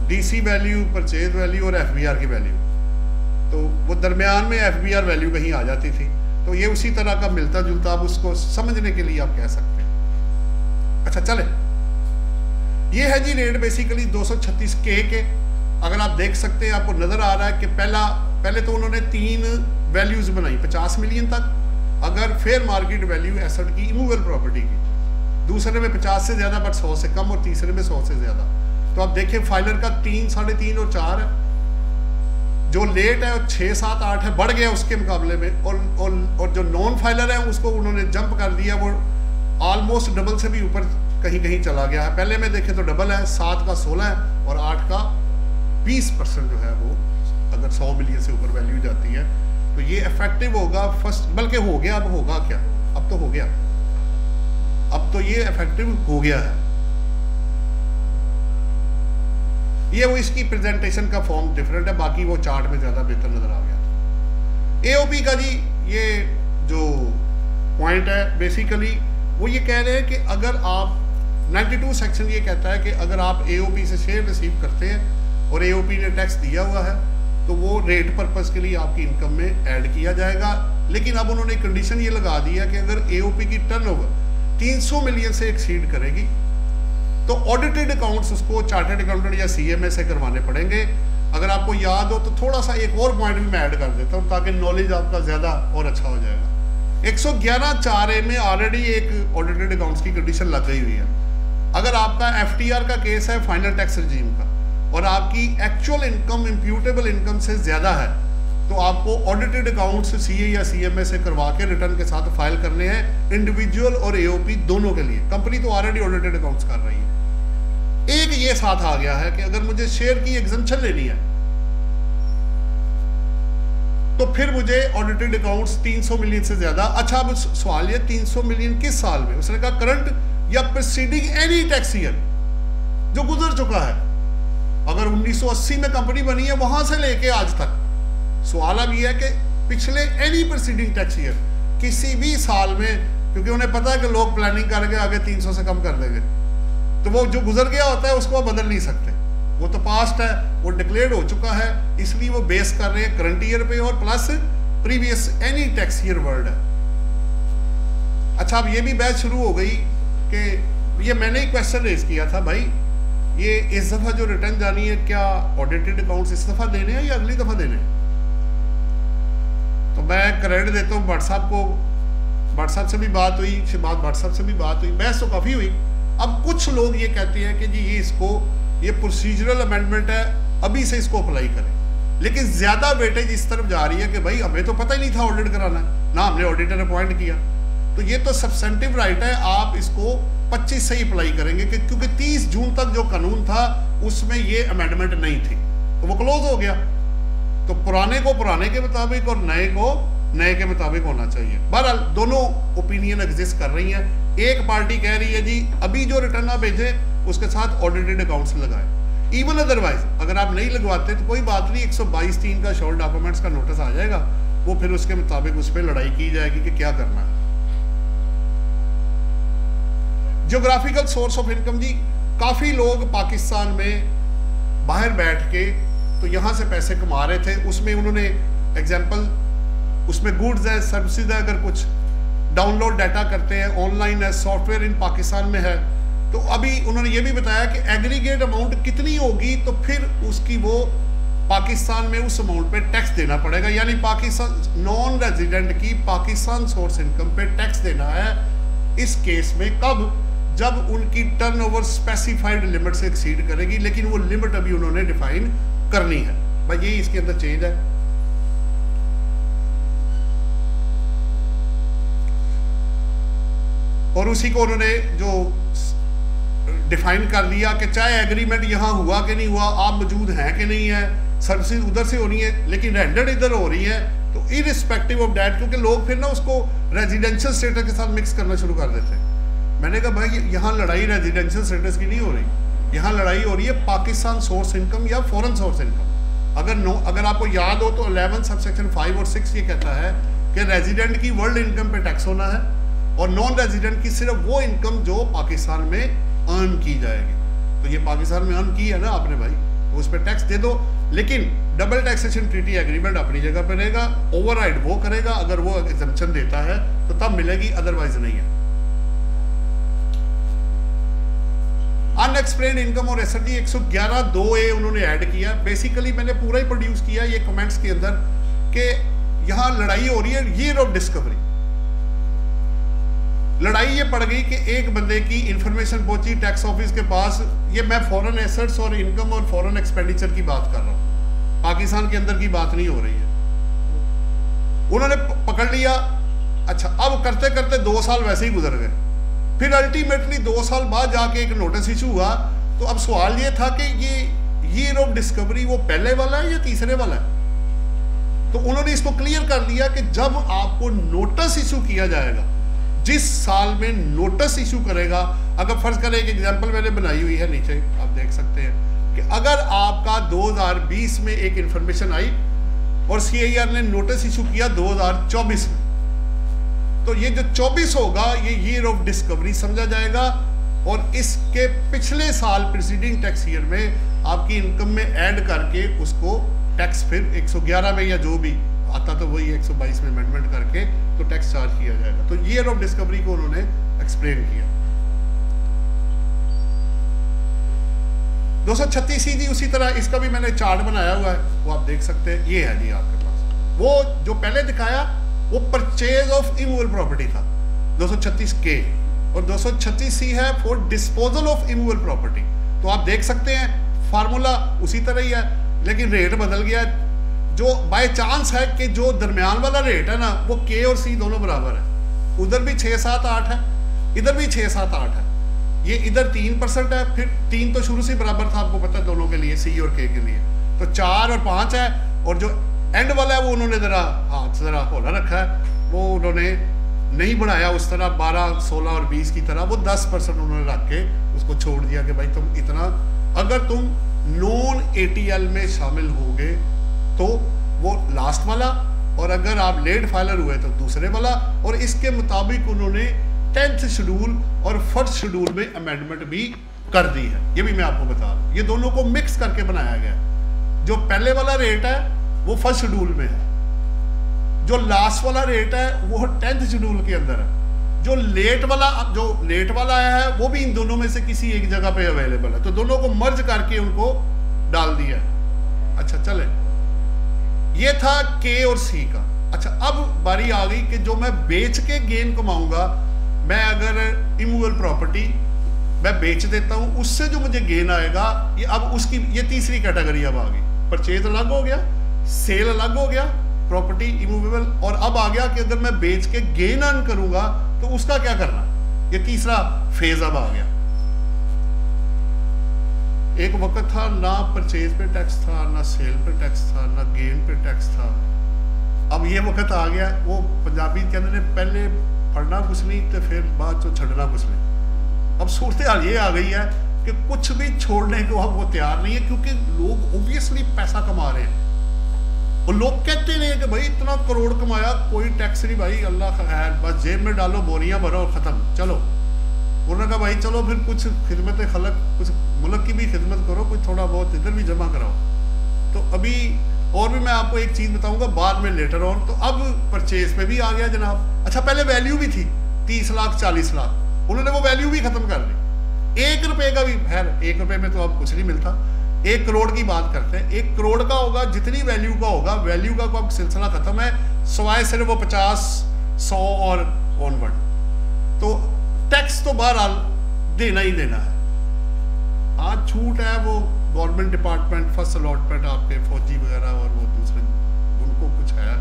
DC वैल्यू, परचेज वैल्यू और FBR की वैल्यू, तो वो दरमियान में FBR वैल्यू कहीं आ जाती थी। तो ये उसी तरह का मिलता जुलता, आप उसको समझने के लिए आप कह सकते हैं। अच्छा चले, ये है जी रेट बेसिकली 236K के। अगर आप देख सकते हैं, आपको नजर आ रहा है कि पहले तो उन्होंने 3 वैल्यूज बनाई 50 मिलियन तक, अगर फेयर मार्केट वैल्यू एसेट की, इमूवेबल प्रॉपर्टी की, दूसरे में 50 से ज्यादा बट 100 से कम, और तीसरे में 100 से ज्यादा। तो आप देखें फाइलर का 3, 3.5 और 4 है, जो लेट है और 6, 7, 8 है, बढ़ गया उसके मुकाबले में, और जो नॉन फाइलर है उसको उन्होंने जंप कर दिया, वो ऑलमोस्ट डबल से भी ऊपर कहीं कहीं चला गया है। पहले में देखें तो डबल है, 7 का 16 है और 8 का 20% जो है वो अगर 100 मिलियन से ऊपर वैल्यू जाती है तो ये इफेक्टिव होगा फर्स्ट, बल्कि हो गया, अब होगा क्या, अब तो हो गया, अब तो ये इफेक्टिव हो गया है। ये वो इसकी प्रेजेंटेशन का फॉर्म डिफरेंट है, बाकी वो चार्ट में ज्यादा बेहतर नजर आ गया। AOP का जी ये जो पॉइंट है बेसिकली वो ये कह रहे हैं कि अगर आप 92 सेक्शन ये कहता है कि अगर आप AOP से शेयर रिसीव करते हैं और AOP ने टैक्स दिया हुआ है तो वो रेट पर्पस के लिए आपकी इनकम में ऐड किया जाएगा। लेकिन अब उन्होंने कंडीशन ये लगा दी है कि अगर AOP की टर्नओवर 300 मिलियन से एक्सीड करेगी तो ऑडिटेड अकाउंट्स उसको चार्टर्ड अकाउंटेंट या CMA से करवाने पड़ेंगे। अगर आपको याद हो तो थोड़ा सा एक और पॉइंट भी मैं ऐड कर देता हूँ ताकि नॉलेज आपका ज़्यादा और अच्छा हो जाएगा। 111(4)A में ऑलरेडी एक ऑडिटेड अकाउंट्स की कंडीशन लग गई हुई है। अगर आपका FTR का केस है, फाइनल टैक्स रजीम का, और आपकी एक्चुअल इनकम इम्प्यूटेबल इनकम से ज़्यादा है तो आपको ऑडिटेड अकाउंट्स CA या CMA से करवा के रिटर्न के साथ फाइल करने हैं, इंडिविजुअल और AOP दोनों के लिए। कंपनी तो ऑलरेडी ऑडिटेड अकाउंट्स कर रही है। एक ये साथ आ गया है कि अगर मुझे शेयर की एग्जम्पशन लेनी है तो फिर मुझे ऑडिटेड अकाउंट्स 300 मिलियन से ज्यादा। अच्छा, अब सवाल ये 300 मिलियन किस साल में? उसने कहा करंट या प्रीसीडिंग एनी टैक्स ईयर जो गुजर चुका है। अगर 1980 में कंपनी बनी है वहां से लेके आज तक, सवाल अब ये है कि पिछले एनी प्रीसीडिंग टैक्स ईयर किसी भी साल में, क्योंकि उन्हें पता है कि लोग प्लानिंग करके आगे 300 से कम कर देंगे, तो वो जो गुजर गया होता है उसको बदल नहीं सकते, वो तो पास्ट है, वो डिक्लेयर्ड हो चुका है, इसलिए वो बेस कर रहे हैं करंट ईयर पे और plus previous any tax year word है। अच्छा, अब ये भी बहस शुरू हो गई कि ये मैंने ही क्वेश्चन रेज किया था, भाई ये इस दफा जो रिटर्न जानी है क्या ऑडिटेड अकाउंट्स इस दफा देने हैं या अगली दफा देने हैं? तो मैं क्रेडिट देता हूँ व्हाट्सएप को, व्हाट्सएप से भी बात हुई, व्हाट्सएप से भी बात हुई, बहस तो काफ़ी हुई। अब कुछ लोग ये कहते हैं कि जी ये प्रोसीजरल अमेंडमेंट है, अभी से इसको अप्लाई करें, लेकिन ज़्यादा वेटेज इस तरफ जा रही है कि भाई हमें तो पता ही नहीं था ऑडिट कराना है, ना हमने ऑडिटर अपॉइंट किया, तो ये तो सब्सेंटिव राइट है, आप इसको 25 से ही अप्लाई करेंगे क्योंकि 30 जून तक जो कानून था उसमें ये अमेंडमेंट नहीं थी, तो वो क्लोज हो गया। तो पुराने को पुराने के मुताबिक और नए को नए के मुताबिक होना चाहिए। बहरहाल दोनों ओपिनियन एग्जिस्ट कर रही हैं। एक पार्टी कह रही है जी अभी जो रिटर्न आप भेजें उसके साथ ऑडिटेड अकाउंट्स लगाएं, इवन अदरवाइज अगर आप नहीं लगवाते तो कोई बात नहीं, 122(3) का शॉर्ट डॉक्यूमेंट्स का नोटिस आ जाएगा, वो फिर उसके मुताबिक उस पर लड़ाई की जाएगी कि क्या करना है। ज्योग्राफिकल सोर्स ऑफ इनकम जी, काफी लोग पाकिस्तान में बाहर बैठ के तो यहाँ से पैसे कमा रहे थे, उसमें उन्होंने एग्जाम्पल, उसमें गुड्स है, सर्विसेज है, अगर कुछ डाउनलोड डाटा करते हैं, ऑनलाइन है, सॉफ्टवेयर इन पाकिस्तान में है, तो अभी उन्होंने ये भी बताया कि एग्रीगेट अमाउंट कितनी होगी तो फिर उसकी वो पाकिस्तान में उस अमाउंट पे टैक्स देना पड़ेगा, यानी पाकिस्तान नॉन रेजिडेंट की पाकिस्तान सोर्स इनकम पे टैक्स देना है। इस केस में कब? जब उनकी टर्नओवर स्पेसिफाइड लिमिट से एक्सीड करेगी, लेकिन वो लिमिट अभी उन्होंने डिफाइन करनी है। भाई ये इसके अंदर चेंज है। और उसी को उन्होंने जो डिफाइन कर दिया कि चाहे एग्रीमेंट यहां हुआ कि नहीं हुआ, आप मौजूद हैं कि नहीं है, सर्विसेज उधर से हो रही है लेकिन रेंडर्ड इधर हो रही है, तो इररिस्पेक्टिव ऑफ दैट, क्योंकि लोग फिर ना उसको रेजिडेंशियल स्टेटस के साथ मिक्स करना शुरू कर देते हैं। मैंने कहा भाई यहाँ लड़ाई रेजिडेंशियल स्टेटस की नहीं हो रही, यहाँ लड़ाई हो रही है पाकिस्तान सोर्स इनकम या फॉरेन सोर्स इनकम। अगर आपको याद हो तो 11 सबसेक्शन 5 और 6 ये कहता है कि रेजिडेंट की वर्ल्ड इनकम पे टैक्स होना है और नॉन रेजिडेंट की सिर्फ वो इनकम जो पाकिस्तान में अर्न की जाएगी। तो ये पाकिस्तान में अर्न की है ना आपने भाई, तो उस पर टैक्स दे दो, लेकिन डबल टैक्सेशन ट्रीटी एग्रीमेंट अपनी जगह पे रहेगा, ओवरराइड वो करेगा अगर वो एग्जम्पशन देता है तो तब मिलेगी, अदरवाइज नहीं है। अनएक्सप्लेन्ड इनकम और एसडी 111(2)(a) उन्होंने ऐड किया। बेसिकली मैंने पूरा ही प्रोड्यूस किया ये कमेंट्स के अंदर कि यहां लड़ाई हो रही है ईयर ऑफ डिस्कवरी। लड़ाई ये पड़ गई कि एक बंदे की इंफॉर्मेशन पहुंची टैक्स ऑफिस के पास, ये मैं फॉरेन एसेट्स और इनकम और फॉरेन एक्सपेंडिचर की बात कर रहा हूं, पाकिस्तान के अंदर की बात नहीं हो रही है। उन्होंने पकड़ लिया। अच्छा, अब करते करते 2 साल वैसे ही गुजर गए, फिर अल्टीमेटली 2 साल बाद जाके एक नोटिस इशू हुआ। तो अब सवाल ये था कि ये ईयर ऑफ डिस्कवरी वो पहले वाला है या तीसरे वाला है। तो उन्होंने इसको क्लियर कर दिया कि जब आपको नोटिस इशू किया जाएगा, जिस साल में नोटिस इशू करेगा, अगर फर्ज करें एक एग्जांपल मैंने बनाई हुई है नीचे आप देख सकते हैं कि अगर आपका 2020 में एक इंफॉर्मेशन आई और CIR ने नोटिस इशू किया 2024 में, तो ये जो 24 होगा ये ईयर ऑफ डिस्कवरी समझा जाएगा और इसके पिछले साल प्रीसीडिंग टैक्स ईयर में आपकी इनकम में ऐड करके उसको टैक्स फिर 111 में या जो भी आता तो वही 122 में अमेंडमेंट करके तो टैक्स चार्ज किया जाएगा। तो ईयर ऑफ डिस्कवरी को उन्होंने एक्सप्लेन किया। 236 जी उसी तरह इसका भी मैंने चार्ट बनाया हुआ है, वो आप देख सकते हैं। ये है जी आपके पास, वो जो पहले दिखाया वो परचेज ऑफ इमूवेबल प्रॉपर्टी था 236K और 236C है for disposal of immovable property. तो आप देख सकते हैं फार्मूला उसी तरह ही है, लेकिन रेट बदल गया है। जो बाय चांस है कि जो दरमियान वाला रेट है ना वो K और C दोनों बराबर है, उधर भी 6, 7, 8 है, इधर भी 6, 7, 8 है। ये इधर 3% है, फिर 3 तो शुरू से बराबर था, आपको पता है दोनों के लिए, C और K के लिए। तो 4 और 5 है, और जो एंड वाला है वो उन्होंने जरा होला रखा है, वो उन्होंने नहीं बढ़ाया उस तरह 12, 16 और 20 की तरह, वो 10% उन्होंने रख के उसको छोड़ दिया कि भाई तुम इतना, अगर तुम नॉन ATL में शामिल होगे तो वो लास्ट वाला, और अगर आप लेट फाइलर हुए तो दूसरे वाला। और इसके मुताबिक उन्होंने 10th शेड्यूल और 1st शेड्यूल में अमेंडमेंट भी कर दी है। ये भी मैं आपको बता दूं, ये दोनों को मिक्स करके बनाया गया। जो पहले वाला रेट है वो 1st शेड्यूल में है, जो लास्ट वाला रेट है वो 10th शेड्यूल के अंदर है, जो लेट वाला आया है वो भी इन दोनों में से किसी एक जगह पे अवेलेबल है। तो दोनों को मर्ज करके उनको डाल दिया है। अच्छा चले, ये था K और C का। अच्छा, अब बारी आ गई कि जो मैं बेच के गेन कमाऊंगा, मैं अगर इमूवेबल प्रॉपर्टी मैं बेच देता हूं, उससे जो मुझे गेन आएगा, ये अब उसकी ये तीसरी कैटेगरी अब आ गई। परचेज अलग हो गया, सेल अलग हो गया, प्रॉपर्टी इमूवेबल, और अब आ गया कि अगर मैं बेच के गेन अर्न करूंगा तो उसका क्या करना, ये तीसरा फेज अब आ गया। एक वक्त था ना परचेज पे टैक्स था, ना सेल पे टैक्स था, ना गेन पे टैक्स था। अब ये वक्त आ गया, वो पंजाबी कहते ने पहले पढ़ना कुछ नहीं तो फिर बाद चो छड़ना कुछ नहीं। अब सूरत हाल ये आ गई है कि कुछ भी छोड़ने को अब वो तैयार नहीं है, क्योंकि लोग ओब्वियसली पैसा कमा रहे हैं और लोग कहते नहीं है कि भाई इतना करोड़ कमाया, कोई टैक्स नहीं भाई, अल्लाह का खैर, बस जेब में डालो, बोरियां भरो और ख़त्म, चलो। उन्होंने कहा भाई चलो फिर कुछ खिदमत खलक, कुछ मुल्क की भी खिदमत करो, कुछ थोड़ा बहुत इधर भी जमा कराओ। तो अभी और भी मैं आपको एक चीज़ बताऊंगा बाद में लेटर ऑन। तो अब परचेज पे भी आ गया जनाब। अच्छा, पहले वैल्यू भी थी 30 लाख 40 लाख, उन्होंने वो वैल्यू भी खत्म कर दी। 1 रुपये का भी, खैर 1 रुपये में तो अब कुछ नहीं मिलता, 1 करोड़ की बात करते हैं। 1 करोड़ का होगा, जितनी वैल्यू का होगा, वैल्यू का अब सिलसिला खत्म है, सवाए सिर्फ वो 50, 100 और ऑनवर्ड। तो टैक्स तो बहरहाल देना ही देना है। आज छूट है वो गवर्नमेंट डिपार्टमेंट, फर्स्ट अलॉटमेंट आपके फौजी वगैरह और वो दूसरे, उनको कुछ है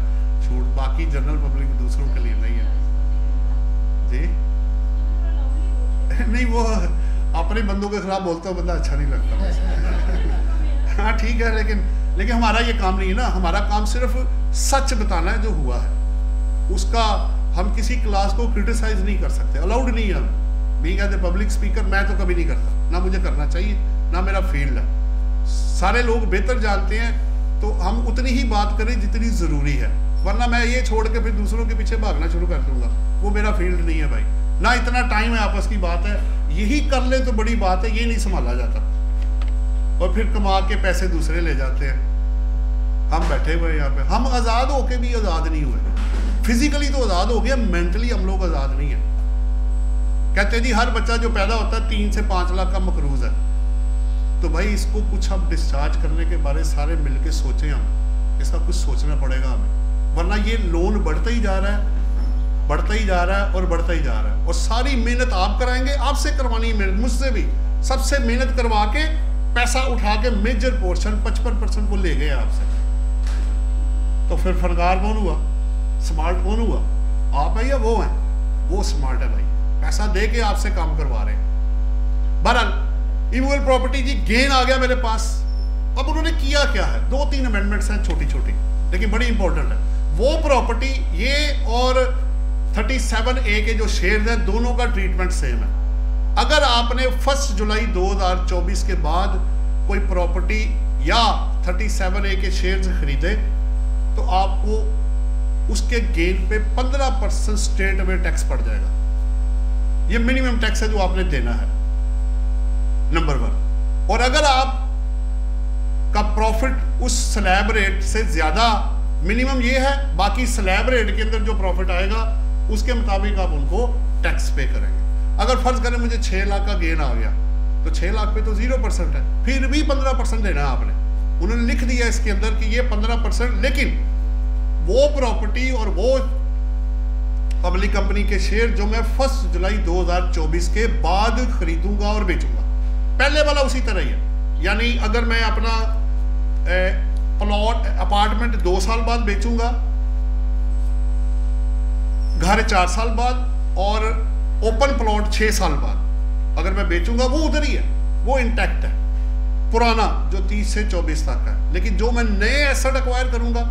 छूट, बाकी जनरल पब्लिक दूसरों के लिए नहीं है जी। नहीं, वो अपने बंदों के खिलाफ बोलता हो बंदा अच्छा नहीं लगता। हाँ ठीक है, लेकिन हमारा ये काम नहीं है ना, हमारा काम सिर्फ सच बताना है जो हुआ है, उसका हम किसी क्लास को क्रिटिसाइज नहीं कर सकते, अलाउड नहीं है। हम being as a public speaker मैं तो कभी नहीं करता, ना मुझे करना चाहिए, ना मेरा फील्ड है। सारे लोग बेहतर जानते हैं, तो हम उतनी ही बात करें जितनी ज़रूरी है, वरना मैं ये छोड़ के फिर दूसरों के पीछे भागना शुरू कर दूंगा। वो मेरा फील्ड नहीं है भाई, ना इतना टाइम है, आपस की बात है। यही कर ले तो बड़ी बात है, ये नहीं संभाला जाता। और फिर कमा के पैसे दूसरे ले जाते हैं। हम बैठे हुए यहाँ पे, हम आज़ाद होके भी आज़ाद नहीं हुए। फिजिकली तो आज़ाद हो गया, मेंटली हम लोग आज़ाद नहीं है। कहते जी हर बच्चा जो पैदा होता है 3 से 5 लाख का मकरूज है, तो भाई इसको कुछ हम डिस्चार्ज करने के बारे सारे मिलके सोचें। हम इसका कुछ सोचना पड़ेगा हमें, वरना ये लोन बढ़ता ही जा रहा है, बढ़ता ही जा रहा है और बढ़ता ही जा रहा है। और सारी मेहनत आप कराएंगे, आपसे करवानी है मेहनत, मुझसे भी सबसे मेहनत करवा के पैसा उठा के मेजर पोर्शन 55% को ले गए आपसे। तो फिर फनकार कौन हुआ, स्मार्ट कौन हुआ? आप है या वो है? वो स्मार्ट है भाई, पैसा दे के आपसे काम करवा रहे हैं। बहरहाल इमूवेबल प्रॉपर्टी जी गेन आ गया मेरे पास। अब उन्होंने किया क्या है, 2-3 अमेंडमेंट्स हैं छोटी छोटी, लेकिन बड़ी इंपॉर्टेंट है। वो प्रॉपर्टी ये और 37A के जो शेयर्स हैं, दोनों का ट्रीटमेंट सेम है। अगर आपने 1 जुलाई 2024 के बाद कोई प्रॉपर्टी या 37A के शेयर्स खरीदे, तो आपको उसके गेन पे 15% स्टेट अवे टैक्स पड़ जाएगा। ये मिनिमम टैक्स है जो आपने देना है, नंबर 1। और अगर आप का प्रॉफिट उस स्लैब रेट से ज्यादा, मिनिमम ये है, बाकी स्लैब रेट के अंदर जो प्रॉफिट आएगा उसके मुताबिक आप उनको टैक्स पे करेंगे। अगर फर्ज करें मुझे 6 लाख का गेन आ गया, तो 6 लाख पे तो 0% है, फिर भी 15% देना है आपने। उन्होंने लिख दिया इसके अंदर कि ये 15%, लेकिन वो प्रॉपर्टी और वो पब्लिक कंपनी के शेयर जो मैं 1 जुलाई 2024 के बाद खरीदूंगा और बेचूंगा, पहले वाला उसी तरह ही है। यानी अगर मैं अपना प्लॉट अपार्टमेंट 2 साल बाद बेचूंगा, घर 4 साल बाद, और ओपन प्लॉट 6 साल बाद अगर मैं बेचूंगा, वो उधर ही है, वो इंटैक्ट है पुराना जो 30 से 24 तक है। लेकिन जो मैं नए एसेट एक्वायर करूंगा,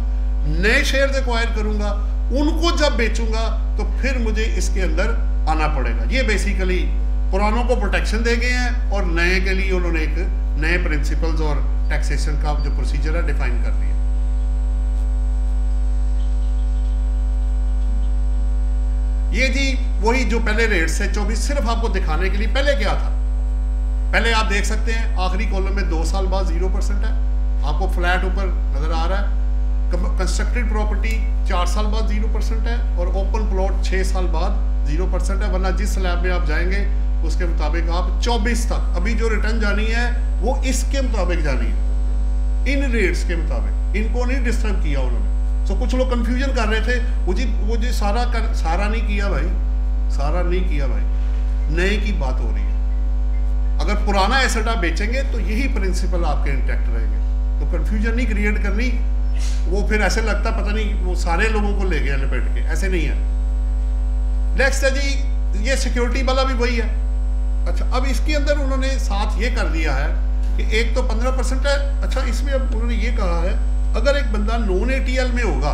नए शेयर्स एक्वायर करूंगा, उनको जब बेचूंगा तो फिर मुझे इसके अंदर आना पड़ेगा। ये बेसिकली पुरानों को प्रोटेक्शन दे गए हैं और नए के लिए उन्होंने एक नए प्रिंसिपल्स और टैक्सेशन का जो प्रोसीजर है डिफाइन कर दिया। ये जी वही जो पहले रेट से 24, सिर्फ आपको दिखाने के लिए। पहले क्या था, पहले आप देख सकते हैं आखिरी कॉलम में 2 साल बाद 0% है, आपको फ्लैट ऊपर नजर आ रहा है। कंस्ट्रक्टेड प्रॉपर्टी 4 साल बाद 0% है, और ओपन प्लॉट 6 साल बाद 0% है। वरना जिस स्लैब में आप जाएंगे उसके मुताबिक आप 24 तक, अभी जो रिटर्न जानी है वो इसके मुताबिक जानी है, इन रेट्स के मुताबिक। इनको नहीं डिस्टर्ब किया उन्होंने। तो कुछ लोग कंफ्यूजन कर रहे थे, वो जी सारा नहीं किया भाई, सारा नहीं किया भाई, नए की बात हो रही है। अगर पुराना एसेट आप बेचेंगे तो यही प्रिंसिपल आपके इंटैक्ट रहेंगे। तो कंफ्यूजन नहीं क्रिएट करनी, वो फिर ऐसे लगता पता नहीं वो सारे लोगों को ले गया लपेट के, ऐसे नहीं है। नेक्स्ट है जी, ये सिक्योरिटी वाला भी वही है। अच्छा, अब इसके अंदर उन्होंने साथ ये कर दिया है कि एक तो 15% है। अच्छा, इसमें अब उन्होंने ये कहा है अगर एक बंदा नॉन ATL में होगा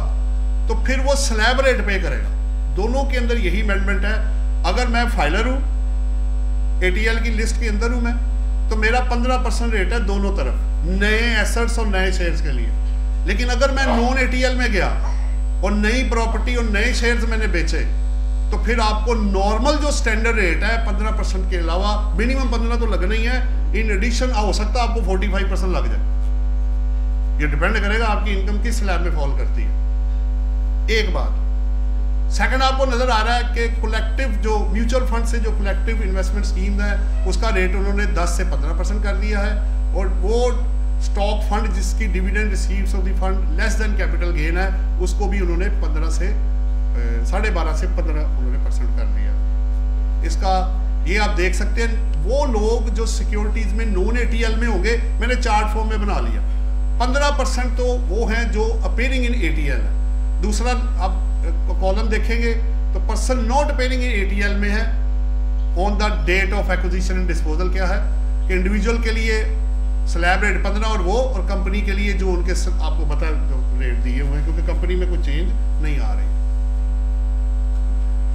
तो फिर वो स्लैब रेट पे करेगा। दोनों के अंदर यही अमेंडमेंट है। अगर मैं फाइलर हूँ, ATL की लिस्ट के अंदर हूँ मैं, तो मेरा 15% रेट है दोनों तरफ, नए एसेट्स और नए शेयर्स के लिए। लेकिन अगर मैं नॉन ATL में गया और नई प्रॉपर्टी और नए शेयर्स मैंने बेचे, तो फिर आपको नॉर्मल जो स्टैंडर्ड रेट है 15% के अलावा मिनिमम 15 तो लगना ही है, इन एडिशन हो सकता है आपको 45% लग जाए। ये डिपेंड करेगा आपकी इनकम किस स्लैब में फॉल करती है। एक बात। सेकंड, आपको नजर आ रहा है कि कलेक्टिव जो म्यूचुअल फंड से जो कलेक्टिव इन्वेस्टमेंट स्कीम है उसका रेट उन्होंने 10 से 15% कर दिया है, और वो स्टॉक फंड जिसकी dividend receives of the fund less than capital gain है उसको भी उन्होंने 12.5 से 15% कर दिया। इसका ये आप देख सकते हैं, वो लोग जो सिक्योरिटीज में नॉन ATL में होंगे, मैंने चार्ट फॉर्म में बना लिया। 15% तो वो हैं जो अपीयरिंग इन ATL है। दूसरा आप कॉलम देखेंगे तो person not appearing in ATL में है on the date of acquisition and disposal. क्या है कि इंडिविजुअल के लिए स्लैब रेट 15 और कंपनी के लिए जो उनके आपको पता है जो रेट दिए हुए हैं, क्योंकि कंपनी में कोई चेंज नहीं आ रही।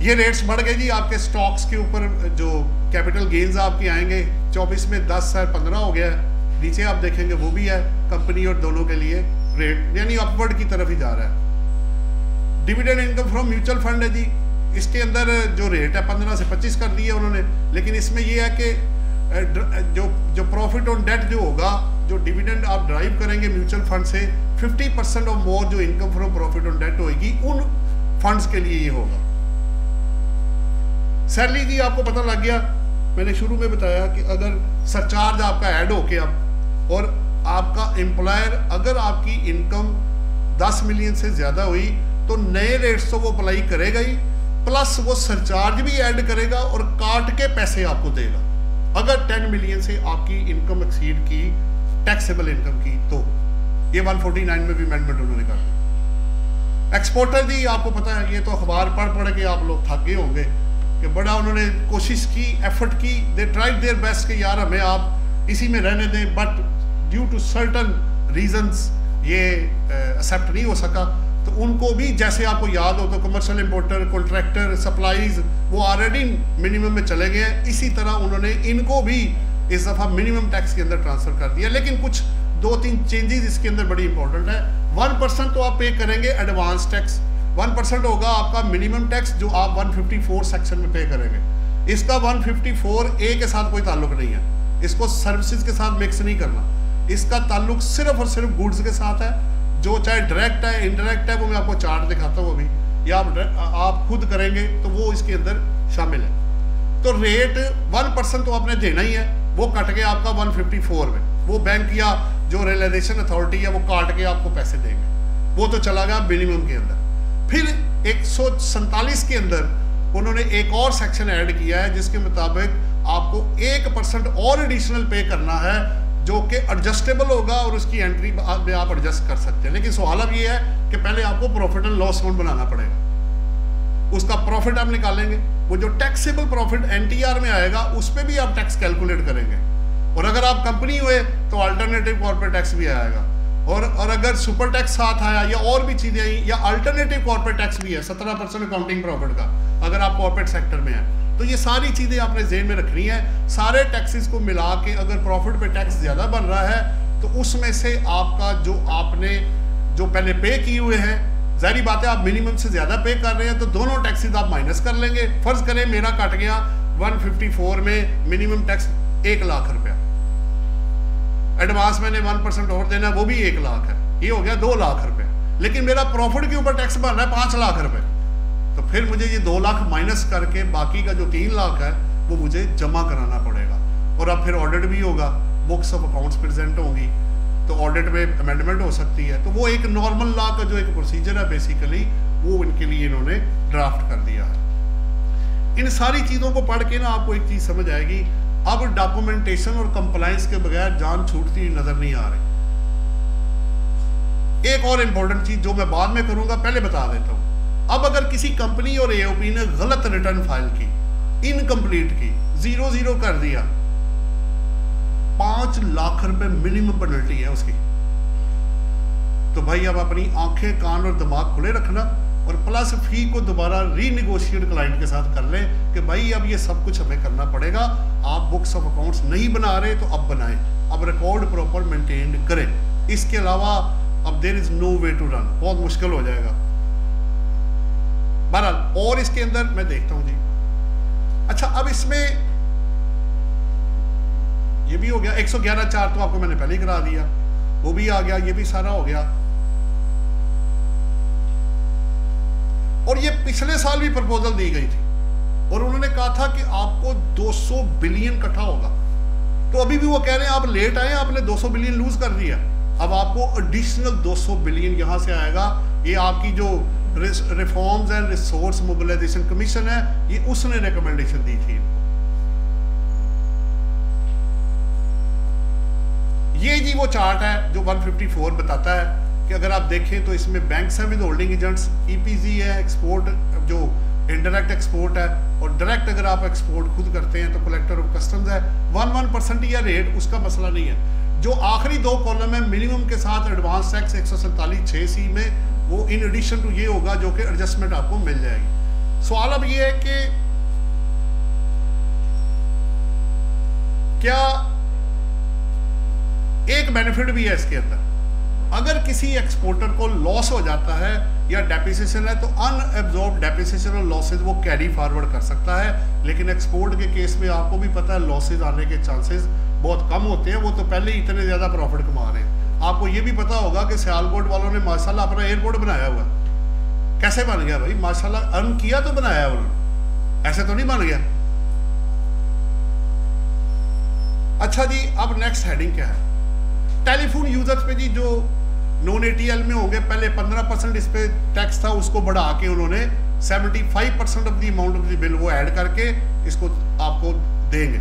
ये रेट्स बढ़ गए जी, आपके स्टॉक्स के ऊपर जो कैपिटल गेन्स आपके आएंगे 24 में 10 है 15 हो गया है, नीचे आप देखेंगे वो भी है कंपनी और दोनों के लिए रेट, यानी अपवर्ड की तरफ ही जा रहा है। Dividend income from mutual fund है जी, इसके अंदर जो रेट है 15 से 25 कर दिया उन्होंने, लेकिन इसमें ये है कि जो प्रॉफिट ऑन डेट जो होगा, जो डिविडेंड आप ड्राइव करेंगे म्यूचुअल फंड से 50% और मोर जो income from profit on date होगी उन फंड्स के लिए ये होगा। सैलरी जी आपको पता लग गया, मैंने शुरू में बताया कि अगर सरचार्ज आपका ऐड होके अब और आपका एम्प्लॉयर अगर आपकी इनकम 10 मिलियन से ज़्यादा हुई तो नए रेट्स तो वो अप्लाई करेगा ही, प्लस वो सरचार्ज भी ऐड करेगा और काट के पैसे आपको देगा। अगर 10 मिलियन से आपकी इनकम एक्सीड की टैक्सेबल इनकम की तो ये 149 में भी अमेंडमेंट उन्होंने कर दी। एक्सपोर्टर जी आपको पता है, ये तो अखबार पढ़ के आप लोग थक गए होंगे कि बड़ा उन्होंने कोशिश की, एफर्ट की, दे ट्राइड देयर बेस्ट कि यार हमें आप इसी में रहने दें, but due to certain reasons ये एक्सेप्ट नहीं हो सका। तो उनको भी जैसे आपको याद हो तो कमर्शियल इंपोर्टर, कॉन्ट्रैक्टर, सप्लाईज वो ऑलरेडी मिनिमम में चले गए हैं, इसी तरह उन्होंने इनको भी इस दफ़ा मिनिमम टैक्स के अंदर ट्रांसफ़र कर दिया। लेकिन कुछ 2-3 चेंजेस इसके अंदर बड़ी इंपॉर्टेंट है। 1% तो आप पे करेंगे एडवांस टैक्स, 1% होगा आपका मिनिमम टैक्स जो आप 154 सेक्शन में पे करेंगे। इसका 154 ए के साथ कोई ताल्लुक नहीं है, इसको सर्विसेज के साथ मिक्स नहीं करना, इसका ताल्लुक सिर्फ और सिर्फ गुड्स के साथ है। जो चाहे डायरेक्ट है इनडायरेक्ट है वो मैं आपको चार्ट दिखाता हूँ अभी, या आप खुद करेंगे तो वो इसके अंदर शामिल है। तो रेट 1% तो आपने देना ही है, वो कट के आपका 154 में वो बैंक या जो रियलाइजेशन अथॉरिटी है वो काट के आपको पैसे देंगे, वो तो चला गया मिनिमम के अंदर। फिर 147 के अंदर उन्होंने एक और सेक्शन ऐड किया है जिसके मुताबिक आपको 1% और एडिशनल पे करना है जो कि एडजस्टेबल होगा और उसकी एंट्री में आप एडजस्ट कर सकते हैं। लेकिन सवाल अब ये है कि पहले आपको प्रॉफिट एंड लॉस अकाउंट बनाना पड़ेगा, उसका प्रॉफिट आप निकालेंगे, वो जो टैक्सेबल प्रॉफिट एनटीआर में आएगा उस पर भी आप टैक्स कैलकुलेट करेंगे, और अगर आप कंपनी हुए तो अल्टरनेटिव कॉर्पोरेट टैक्स भी आएगा, और अगर सुपर टैक्स साथ आया या और भी चीज़ें आई या अल्टरनेटिव कॉर्पोरेट टैक्स भी है 17% अकाउंटिंग प्रॉफिट का अगर आप कॉर्पोरेट सेक्टर में है। तो ये सारी चीज़ें आपने ज़हन में रखनी है। सारे टैक्सेस को मिला के अगर प्रॉफिट पे टैक्स ज़्यादा बन रहा है तो उसमें से आपका जो आपने जो पहले पे किए हुए हैं, ज़ाहिर बात है आप मिनिमम से ज़्यादा पे कर रहे हैं तो दोनों टैक्सेस आप माइनस कर लेंगे। फ़र्ज़ करें मेरा कट गया 154 में मिनिमम टैक्स 1 लाख रुपया, एडवांस मैंने 1% और देना वो भी 1 लाख है, ये हो गया 2 लाख रुपए, लेकिन मेरा प्रॉफिट के ऊपर टैक्स बन रहा है 5 लाख रुपए, तो फिर मुझे ये 2 लाख माइनस करके बाकी का जो 3 लाख है वो मुझे जमा कराना पड़ेगा। और अब फिर ऑडिट भी होगा, बुक्स ऑफ अकाउंट्स प्रेजेंट होंगी तो ऑडिट में अमेंडमेंट हो सकती है। तो वो एक नॉर्मल लॉ का जो एक प्रोसीजर है बेसिकली वो इनके लिए इन्होंने ड्राफ्ट कर दिया है। इन सारी चीज़ों को पढ़ के ना आपको एक चीज़ समझ आएगी, अब डॉक्यूमेंटेशन और कंप्लायंस के बगैर जान छूटती नजर नहीं आ रही। एक और इंपॉर्टेंट चीज जो मैं बाद में करूंगा पहले बता देता हूं। अब अगर किसी कंपनी और एओपी ने गलत रिटर्न फाइल की, इनकम्प्लीट की, 0 कर दिया, 5 लाख रुपए मिनिमम पेनल्टी है उसकी। तो भाई अब अपनी आंखें कान और दिमाग खुले रखना और प्लस फी को दोबारा रीनिगोशिएट क्लाइंट के साथ कर लें कि भाई अब ये सब कुछ हमें करना पड़ेगा, आप बुक्स ऑफ अकाउंट्स नहीं बना रहे तो अब बनाएं, अब रिकॉर्ड प्रॉपर मेंटेन करें। इसके अलावा अब there is no way to run, बहुत मुश्किल हो जाएगा। बहरहाल और इसके अंदर मैं देखता हूं जी। अच्छा अब इसमें ये भी हो गया 111(4) तो आपको मैंने पहले ही करा दिया, वो भी आ गया, ये भी सारा हो गया। और ये पिछले साल भी प्रपोजल दी गई थी और उन्होंने कहा था कि आपको 200 बिलियन इकट्ठा होगा। तो अभी भी वो कह रहे हैं आप लेट आए, आपने 200 बिलियन लूज कर दिया, अब आपको एडिशनल 200 बिलियन यहां से आएगा। ये आपकी जो reforms and resource mobilisation commission है, ये उसने रिकमेंडेशन दी थी। ये जी वो चार्ट है जो 154 बताता है कि अगर आप देखें तो इसमें बैंक्स हैं विद होल्डिंग एजेंट्स, ईपीजी है, एक्सपोर्ट जो इनडायरेक्ट एक्सपोर्ट है, और डायरेक्ट अगर आप एक्सपोर्ट खुद करते हैं तो कलेक्टर ऑफ कस्टम्स है। 1% या रेट उसका मसला नहीं है। जो आखिरी 2 कॉलम है मिनिमम के साथ एडवांस टैक्स 147(6)(c) में, वो इन एडिशन टू ये होगा जो कि एडजस्टमेंट आपको मिल जाएगी। सवाल अब ये है कि क्या एक बेनिफिट भी है इसके अंदर, अगर किसी एक्सपोर्टर को लॉस हो जाता है या डेप्रिसिएशन है तो अनएब्जॉर्ब डेप्रिसिएशन और लॉसेज वो कैरी फॉरवर्ड कर सकता है। लेकिन एक्सपोर्ट के केस में आपको भी पता है लॉसेज आने के चांसेस बहुत कम होते हैं, वो तो पहले ही इतने ज़्यादा प्रॉफिट कमा रहे हैं। आपको ये भी पता होगा कि सियालकोट वालों ने माशाल्लाह अपना एयरपोर्ट बनाया हुआ, कैसे बन गया भाई? माशाल्लाह अर्न किया तो बनाया उन्होंने, ऐसे तो नहीं बन गया। अच्छा जी, अब नेक्स्ट हेडिंग क्या है? टेलीफोन यूजर्स पे जी जो नॉन ATL में होंगे, पहले 15% इस पे टैक्स था, उसको बढ़ा के उन्होंने 75% of the amount of the bill वो ऐड करके इसको आपको देंगे।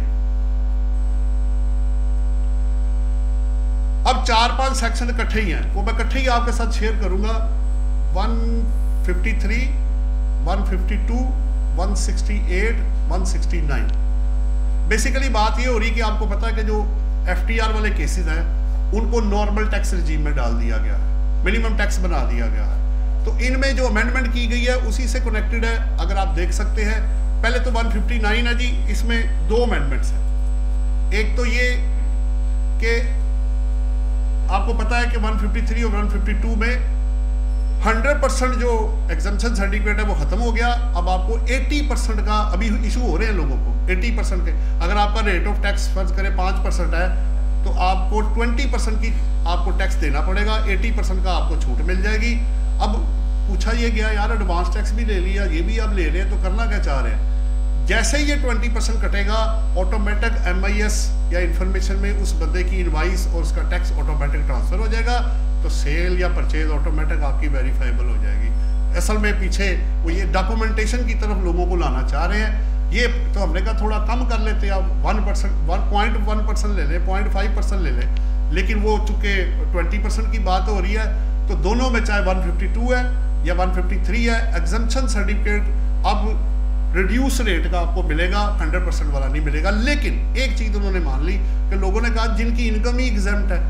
अब 4-5 सेक्शन इकट्ठे ही हैं, वो मैं इकट्ठे ही आपके साथ शेयर करूंगा। 153, 152, 168, 169। बेसिकली बात ये हो रही कि आपको पता है कि जो FTR वाले केसेस हैं उनको नॉर्मल टैक्स रिजीम में डाल दिया गया है, मिनिमम टैक्स बना दिया गया है। तो इनमें जो अमेंडमेंट की गई है उसी से कनेक्टेड है, अगर आप देख सकते हैं। पहले तो 159 है जी, इसमें 2 अमेंडमेंट्स हैं। एक तो ये कि आपको पता है कि 153 और 152 में 100% जो एग्जम्पशन सर्टिफिकेट है वो खत्म हो गया। अब आपको 80% का अभी इशू हो रहे हैं लोगों को, 80% के। अगर आपका रेट ऑफ टैक्स फर्ज करें 5% है तो आपको 20% की आपको टैक्स देना पड़ेगा, 80% का आपको छूट मिल जाएगी। अब पूछा ये गया यार एडवांस टैक्स भी ले लिया, ये भी आप ले रहे हैं, तो करना क्या चाह रहे हैं? जैसे ही ये 20% कटेगा ऑटोमेटिक MIS या इंफॉर्मेशन में उस बंदे की इनवाइस और उसका टैक्स ऑटोमेटिक ट्रांसफर हो जाएगा, तो सेल या परचेज ऑटोमेटिक आपकी वेरीफाइबल हो जाएगी। असल में पीछे वो ये डॉक्यूमेंटेशन की तरफ लोगों को लाना चाह रहे हैं। ये तो हमने कहा थोड़ा कम कर लेते हैं, आप 1.1% ले लें, 0.5% ले लें, लेकिन वो चूंकि 20% की बात हो रही है तो दोनों में चाहे 152 है या 153 है, एग्जम्पशन सर्टिफिकेट अब रिड्यूस रेट का आपको मिलेगा, 100% वाला नहीं मिलेगा। लेकिन एक चीज़ उन्होंने मान ली कि लोगों ने कहा जिनकी इनकम ही एग्जम्प्ट है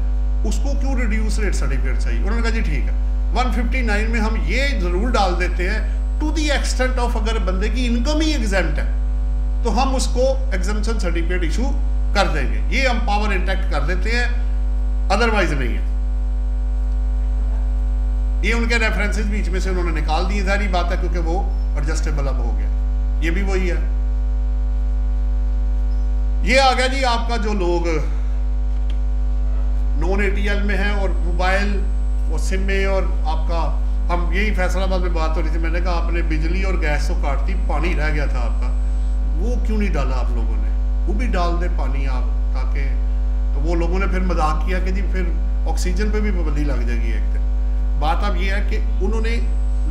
उसको क्यों रिड्यूस रेट सर्टिफिकेट चाहिए। उन्होंने कहा जी ठीक है, 159 में हम ये जरूर डाल देते हैं टू दी एक्सटेंट ऑफ अगर बंदे की इनकम ही एग्जम्प्ट है तो हम उसको एग्जम्पशन सर्टिफिकेट इशू कर देंगे, ये हम पावर इंटैक्ट कर देते हैं, अदरवाइज नहीं है। ये उनके रेफरेंसेस बीच में से उन्होंने निकाल दिए, सारी बात है, क्योंकि वो एडजस्टेबल अब हो गया। ये भी वही है। ये आ गया जी आपका जो लोग नॉन ATL में है और मोबाइल और सिम में, और आपका हम यही फैसलाबाद में बात हो रही थी, मैंने कहा आपने बिजली और गैस तो काटती, पानी रह गया था आपका, वो क्यों नहीं डाला आप लोगों ने? वो भी डाल दे पानी आप, ताकि तो वो लोगों ने फिर मजाक किया कि जी फिर ऑक्सीजन पे भी पाबंदी लग जाएगी एक दिन। बात अब ये है कि उन्होंने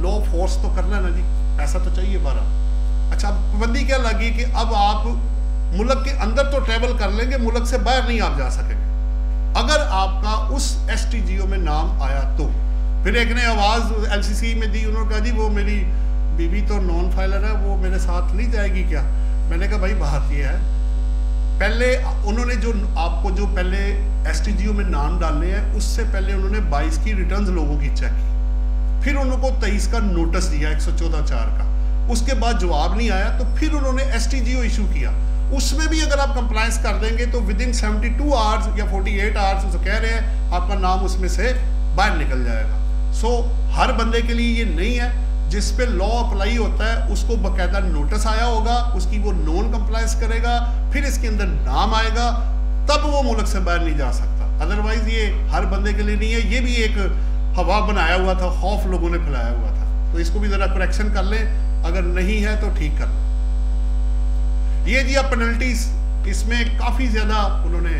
लॉ फोर्स तो करना है ना जी, पैसा तो चाहिए 12। अच्छा, अब पाबंदी क्या लगी कि अब आप मुल्क के अंदर तो ट्रैवल कर लेंगे, मुल्क से बाहर नहीं आप जा सकेंगे अगर आपका उस STGO में नाम आया तो। फिर एक ने आवाज़ LCC में दी, उन्होंने कहा जी वो मेरी बीवी तो नॉन फाइलर है, वो मेरे साथ नहीं जाएगी क्या? मैंने कहा भाई बात ये है, पहले उन्होंने जो आपको जो पहले STGO में नाम डालने हैं उससे पहले उन्होंने 22 की रिटर्न्स लोगों की चेक की, फिर उनको 23 का नोटिस दिया 114(4) का, उसके बाद जवाब नहीं आया तो फिर उन्होंने STGO इशू किया। उसमें भी अगर आप कंप्लायंस कर देंगे तो विद इन 72 आवर्स या 48 आवर्स उसे कह रहे हैं आपका नाम उसमें से बाहर निकल जाएगा। सो हर बंदे के लिए ये नहीं है, जिस पे लॉ अप्लाई होता है उसको बाकायदा नोटिस आया होगा, उसकी वो नॉन कंप्लायंस करेगा, फिर इसके अंदर नाम आएगा, तब वो मुल्क से बाहर नहीं जा सकता। अदरवाइज ये हर बंदे के लिए नहीं है। ये भी एक हवा बनाया हुआ था, खौफ लोगों ने फैलाया हुआ था, तो इसको भी ज़रा करेक्शन कर लें, अगर नहीं है तो ठीक कर लें। ये जी अब पेनल्टीज इसमें काफ़ी ज़्यादा उन्होंने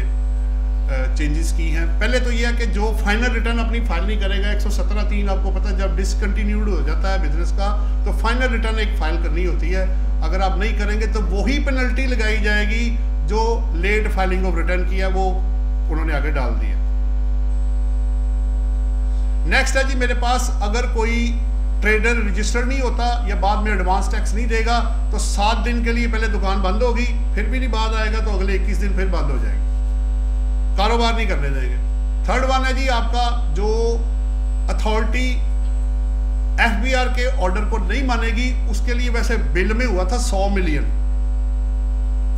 चेंजेस की हैं। पहले तो ये है कि जो फाइनल रिटर्न अपनी फाइल नहीं करेगा, 117(3) आपको पता है जब डिसकंटिन्यूड हो जाता है बिजनेस का तो फाइनल रिटर्न एक फाइल करनी होती है, अगर आप नहीं करेंगे तो वही पेनल्टी लगाई जाएगी जो लेट फाइलिंग ऑफ रिटर्न की है, वो उन्होंने आगे डाल दिया। नेक्स्ट है जी मेरे पास, अगर कोई ट्रेडर रजिस्टर्ड नहीं होता या बाद में एडवांस टैक्स नहीं देगा तो 7 दिन के लिए पहले दुकान बंद होगी, फिर भी नहीं बाद आएगा तो अगले 21 दिन फिर बंद हो जाएगी, कारोबार नहीं करने देंगे। थर्ड वन है जी आपका जो अथॉरिटी FBI IR के ऑर्डर को नहीं मानेगी, उसके लिए वैसे बिल में हुआ था 100 मिलियन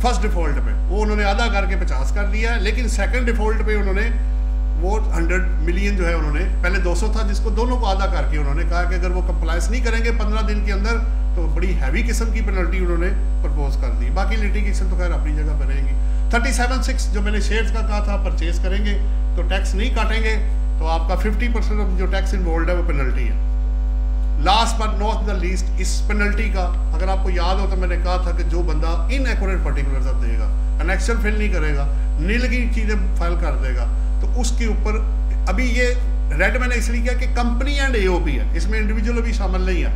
फर्स्ट डिफॉल्ट पे, वो उन्होंने आधा करके 50 कर दिया है, लेकिन सेकंड डिफॉल्ट पे उन्होंने वो 100 मिलियन जो है उन्होंने, पहले 200 था जिसको दोनों को आधा करके उन्होंने कहा कि अगर वो कंप्लायंस नहीं करेंगे 15 दिन के अंदर तो बड़ी हैवी किस्म की पेनल्टी उन्होंने प्रपोज कर दी। बाकी लिटिगेशन तो खैर अपनी जगह पर रहेंगी। 37(6) जो मैंने शेयर्स का कहा था, परचेज करेंगे तो टैक्स नहीं काटेंगे तो आपका 50% ऑफ जो टैक्स इन्वॉल्व है वो पेनल्टी है। Last but not the least, इस पेनल्टी का अगर आपको याद हो तो मैंने कहा था कि जो बंदा इनएक्यूरेट पर्टिकुलर्स अब देगा, एनेक्शन फिल नहीं करेगा, नील की चीज़ें फाइल कर देगा, तो उसके ऊपर अभी ये रेड मैंने इसलिए किया कि कंपनी एंड AOP है, इसमें इंडिविजुअल भी शामिल नहीं है।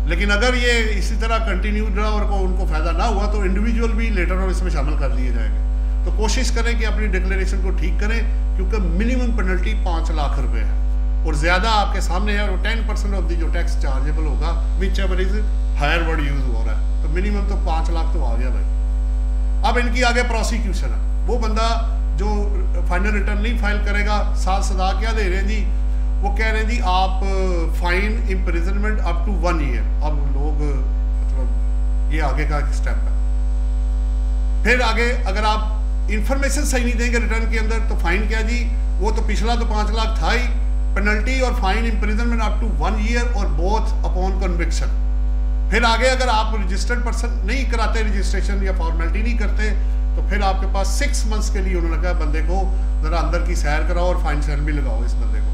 लेकिन अगर ये इसी तरह कंटिन्यू रहा और उनको फ़ायदा ना हुआ तो इंडिविजुअल भी लेटर और इसमें शामिल कर दिए जाएंगे। तो कोशिश करें कि अपनी डिक्लेरेशन को ठीक करें, क्योंकि मिनिमम पेनल्टी 5 लाख रुपए है और ज़्यादा आपके सामने है, और 10% ऑफ दी जो टैक्स चार्जेबल होगा whichever is higher word use हो रहा है, तो मिनिमम तो 5 लाख तो आ गया भाई। अब इनकी आगे प्रोसिक्यूशन है, वो बंदा जो फाइनल रिटर्न नहीं फाइल करेगा, साथ सदा क्या दे रहे हैं जी, वो कह रहे हैं जी आप fine imprisonment up to 1 year. अब लोग मतलब ये आगे का स्टेप है। फिर आगे अगर आप इंफॉर्मेशन सही नहीं देंगे रिटर्न के अंदर तो फाइन क्या जी, वो तो पिछला तो 5 लाख था ही, पेनल्टी और fine imprisonment up to 1 year और बोथ अपॉन कन्विक्शन। फिर आगे अगर आप रजिस्टर्ड पर्सन नहीं कराते रजिस्ट्रेशन या फॉर्मेलिटी नहीं करते तो फिर आपके पास 6 मंथ्स के लिए उन्होंने कहा बंदे को जरा अंदर की सैर कराओ और फाइन सैर भी लगाओ इस बंदे को।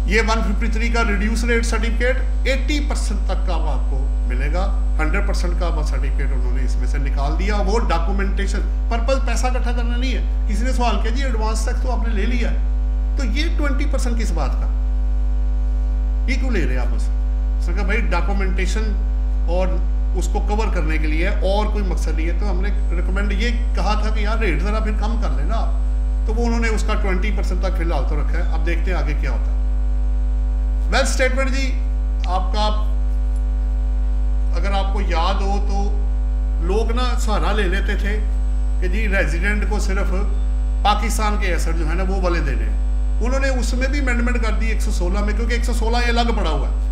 ये 153 का रिड्यूस रेट सर्टिफिकेट 80% तक का आपको मिलेगा, 100% का सर्टिफिकेट उन्होंने इसमें से निकाल दिया। वो डॉक्यूमेंटेशन पर्पज पैसा इकट्ठा करना नहीं है। किसी ने सवाल किया जी एडवांस टैक्स तो आपने ले लिया, तो ये 20% किस बात का, ये क्यों ले रहे हैं आप उससे? कहा भाई डॉक्यूमेंटेशन और उसको कवर करने के लिए और कोई मकसद नहीं है। तो हमने रिकमेंड ये कहा था कि यार रेट ज़रा फिर कम कर लेना आप, तो वो उन्होंने उसका 20% तक फिलहाल तो रखा है। अब देखते हैं आगे क्या होता है। वेल्थ स्टेटमेंट जी आपका, अगर आपको याद हो तो लोग ना सहारा ले लेते थे कि जी रेजिडेंट को सिर्फ पाकिस्तान के एसेट जो है ना वो वाले देने। उन्होंने उसमें भी अमेंडमेंट कर दी 116 में, क्योंकि 116 ये अलग पड़ा हुआ है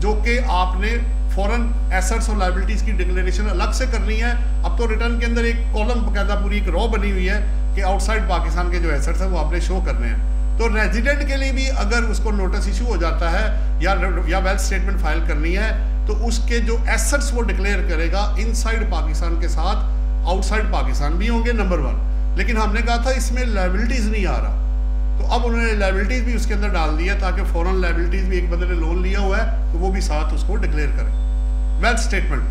जो कि आपने फॉरेन एसेट्स और लायबिलिटीज की डिक्लेरेशन अलग से करनी है। अब तो रिटर्न के अंदर एक कॉलम बकायदा पूरी एक रो बनी हुई है कि आउटसाइड पाकिस्तान के जो एसेट्स हैं वो आपने शो करने हैं। तो रेजिडेंट के लिए भी अगर उसको नोटिस इशू हो जाता है या वेल्थ स्टेटमेंट फाइल करनी है तो उसके जो एसेट्स वो डिक्लेयर करेगा इनसाइड पाकिस्तान के साथ आउटसाइड पाकिस्तान भी होंगे, नंबर 1। लेकिन हमने कहा था इसमें लायबिलिटीज नहीं आ रहा, तो अब उन्होंने लायबिलिटीज भी उसके अंदर डाल दिया ताकि फॉरेन लायबिलिटीज भी, एक बंदे ने लोन लिया हुआ है तो वो भी साथ उसको डिक्लेयर करें वेल्थ स्टेटमेंट।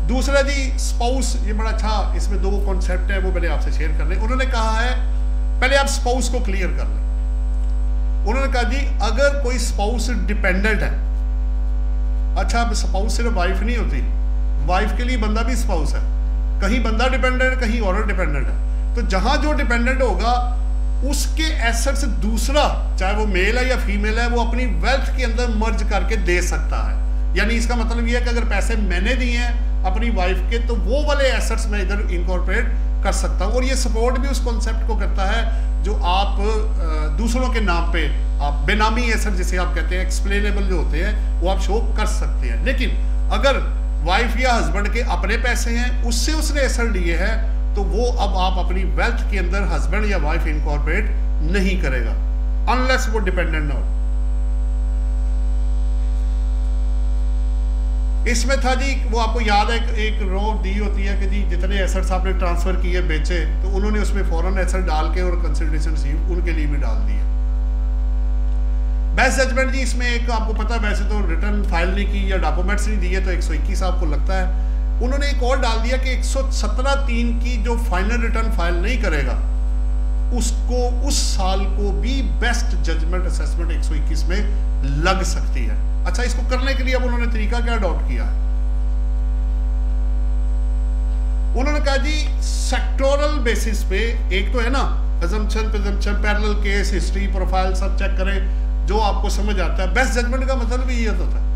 दूसरा जी स्पाउस, ये बड़ा अच्छा, इसमें 2 कॉन्सेप्ट है वो मैंने आपसे शेयर करने। उन्होंने कहा है पहले आप स्पाउस को क्लियर कर लें। उन्होंने कहा जी अगर कोई स्पाउस डिपेंडेंट है, अच्छा अब स्पाउस सिर्फ वाइफ नहीं होती, वाइफ के लिए बंदा भी स्पाउस है, कहीं बंदा डिपेंडेंट कहीं औरत डिपेंडेंट है, तो जहां जो डिपेंडेंट होगा उसके एसेट्स दूसरा चाहे वो मेल है या फीमेल है वो अपनी वेल्थ के अंदर मर्ज करके दे सकता है। यानी इसका मतलब ये है कि अगर पैसे मैंने दिए हैं अपनी वाइफ के तो वो वाले एसेट्स में इधर इनकॉर्पोरेट कर सकता हूँ। और ये सपोर्ट भी उस कॉन्सेप्ट को करता है जो आप दूसरों के नाम पे आप बेनामी एसेट जिसे आप कहते हैं एक्सप्लेनेबल जो होते हैं वो आप शो कर सकते हैं। लेकिन अगर वाइफ या हस्बैंड के अपने पैसे हैं उससे उसने एसेट लिए हैं तो वो अब आप अपनी वेल्थ के अंदर हस्बैंड या वाइफ इनकॉर्पोरेट नहीं करेगा अनलेस वो डिपेंडेंट ना हो। इसमें था जी वो आपको याद है एक रो दी होती है कि जी जितने एसेट्स आपने ट्रांसफर किए बेचे तो उन्होंने उसमें फॉरेन एसेट डाल के और कंसिडरेशन रिसीव उनके लिए भी डाल दिया। बेस्ट जजमेंट जी इसमें एक आपको पता है वैसे तो रिटर्न फाइल नहीं की या डॉक्यूमेंट्स नहीं दिए तो 121 आपको लगता है। उन्होंने एक और डाल दिया कि 117(3) की जो फाइनल रिटर्न फाइल नहीं करेगा उसको उस साल को भी बेस्ट जजमेंट असेसमेंट 121 में लग सकती है। अच्छा इसको करने के लिए अब उन्होंने तरीका क्या अडॉप्ट किया है? उन्होंने कहा जी सेक्टोरल बेसिस पे एक तो है ना assumption presumption parallel case history profile सब चेक करें जो आपको समझ आता है। बेस्ट जजमेंट का मतलब भी ये होता है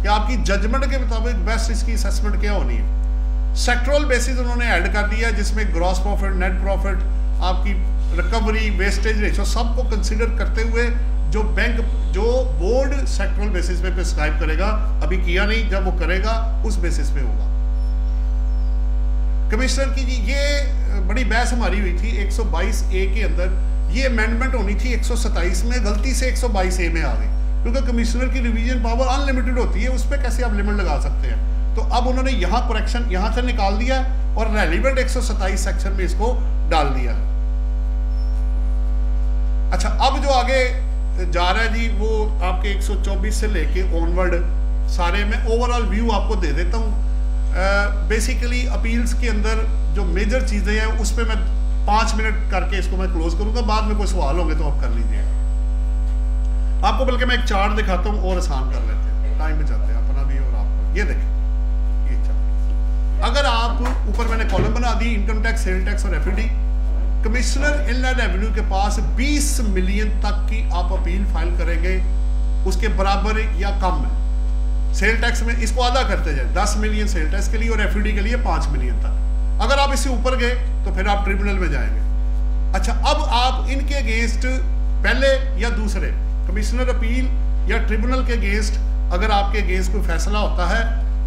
कि आपकी जजमेंट के मुताबिक बेस्ट इसकी असेसमेंट क्या होनी है। सेक्टोरल बेसिस उन्होंने ऐड कर दिया जिसमें ग्रॉस प्रॉफिट नेट प्रॉफिट आपकी रिकवरी वेस्टेज रेशो सबको कंसिडर करते हुए जो बैंक जो बोर्ड सेक्टरल बेसिस पे प्रिस्क्राइब करेगा, अभी किया नहीं, जब वो करेगा उस बेसिस पे होगा। कमिश्नर की जी ये बड़ी बहस हमारी हुई थी 122A के अंदर, ये अमेंडमेंट होनी थी 127 में, गलती से 122A में आ गई, क्योंकि कमिश्नर की रिवीजन पावर अनलिमिटेड होती है, उस पर कैसे आप लिमिट लगा सकते हैं। तो अब उन्होंने यहाँ करेक्शन यहाँ से निकाल दिया और रेलिवेंट 127 सेक्शन में इसको डाल दिया। अच्छा, अब जो आगे जा रहा है जी वो आपके 124 से लेके ऑनवर्ड सारे में ओवरऑल व्यू आपको दे देता हूँ। बेसिकली अपील्स के अंदर जो मेजर चीज़ें हैं उस पर मैं 5 मिनट करके इसको मैं क्लोज करूँगा, बाद में कोई सवाल होंगे तो आप कर लीजिएगा। आपको बल्कि मैं एक चार्ट दिखाता हूँ और आसान कर लेते हैं, टाइम बचाते हैं अपना भी और आपका। ये देखें, ये चार्ट, अगर आप ऊपर मैंने कॉलम बना दी इनकम टैक्स, सेल टैक्स और एफईडी, कमिश्नर इनलैंड रेवेन्यू के पास 20 मिलियन तक की आप अपील फाइल करेंगे, उसके बराबर या कम है। सेल टैक्स में इसको आधा करते जाए, 10 मिलियन सेल टैक्स के लिए और एफईडी के लिए 5 मिलियन तक। अगर आप इससे ऊपर गए तो फिर आप ट्रिब्यूनल में जाएंगे। अच्छा, अब आप इनके अगेंस्ट पहले या दूसरे कमिश्नर अपील या ट्रिब्यूनल के अगेंस्ट अगर आपके अगेंस्ट कोई फैसला होता है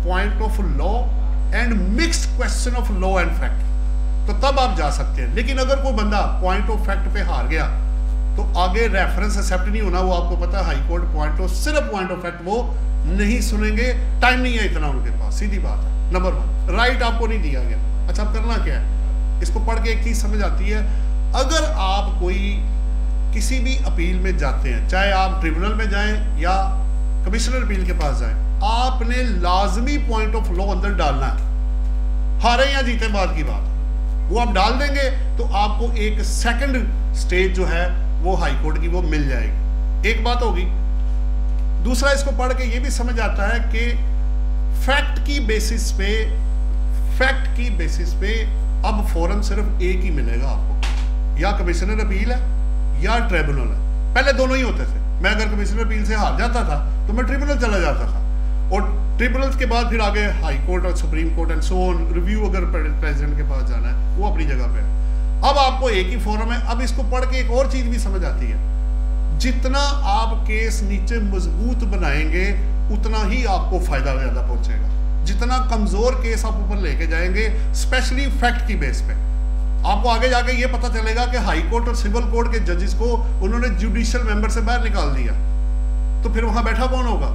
point of law and mixed question of law and fact, तो तब आप जा सकते हैं। लेकिन अगर कोई बंदा पॉइंट ऑफ फैक्ट पे हार गया तो आगे रेफरेंस एक्सेप्ट नहीं होना, वो आपको पता है हाई कोर्ट पॉइंट ऑफ सिर्फ पॉइंट ऑफ फैक्ट वो नहीं सुनेंगे, टाइम नहीं है इतना उनके पास, सीधी बात है। नंबर 1, राइट आपको नहीं दिया गया। अच्छा, अब करना क्या है, इसको पढ़ के एक चीज समझ आती है, अगर आप कोई किसी भी अपील में जाते हैं, चाहे आप ट्रिब्यूनल में जाएं या कमिश्नर अपील के पास जाएं, आपने लाजमी पॉइंट ऑफ लॉ अंदर डालना है, हारे या जीते बाद की बात, वो आप डाल देंगे तो आपको एक सेकंड स्टेज जो है वो हाई कोर्ट की वो मिल जाएगी। एक बात होगी। दूसरा, इसको पढ़ के ये भी समझ आता है कि फैक्ट की बेसिस पे अब फौरन सिर्फ एक ही मिलेगा आपको, या कमिश्नर अपील है या ट्रिब्यूनल है। पहले दोनों ही होते थे, मैं अगर कमिश्नर अपील से हार जाता था तो मैं ट्रिब्यूनल चला जाता था, और ट्रिब्यूनल के बाद फिर आगे हाई कोर्ट और supreme court and so on, review अगर प्रेसिडेंट के पास जाना है वो अपनी जगह पे है। अब आपको एक ही फॉरम है। अब इसको पढ़ के एक और चीज भी समझ आती है, जितना आप केस नीचे मजबूत बनाएंगे उतना ही आपको फायदा ज्यादा पहुंचेगा। जितना कमजोर केस आप ऊपर लेके जाएंगे, स्पेशली फैक्ट की बेस पे, आपको आगे जाके ये पता चलेगा कि हाई कोर्ट और सिविल कोर्ट के जजेस को उन्होंने जुडिशियल मेंबर से बाहर निकाल दिया, तो फिर वहां बैठा कौन होगा?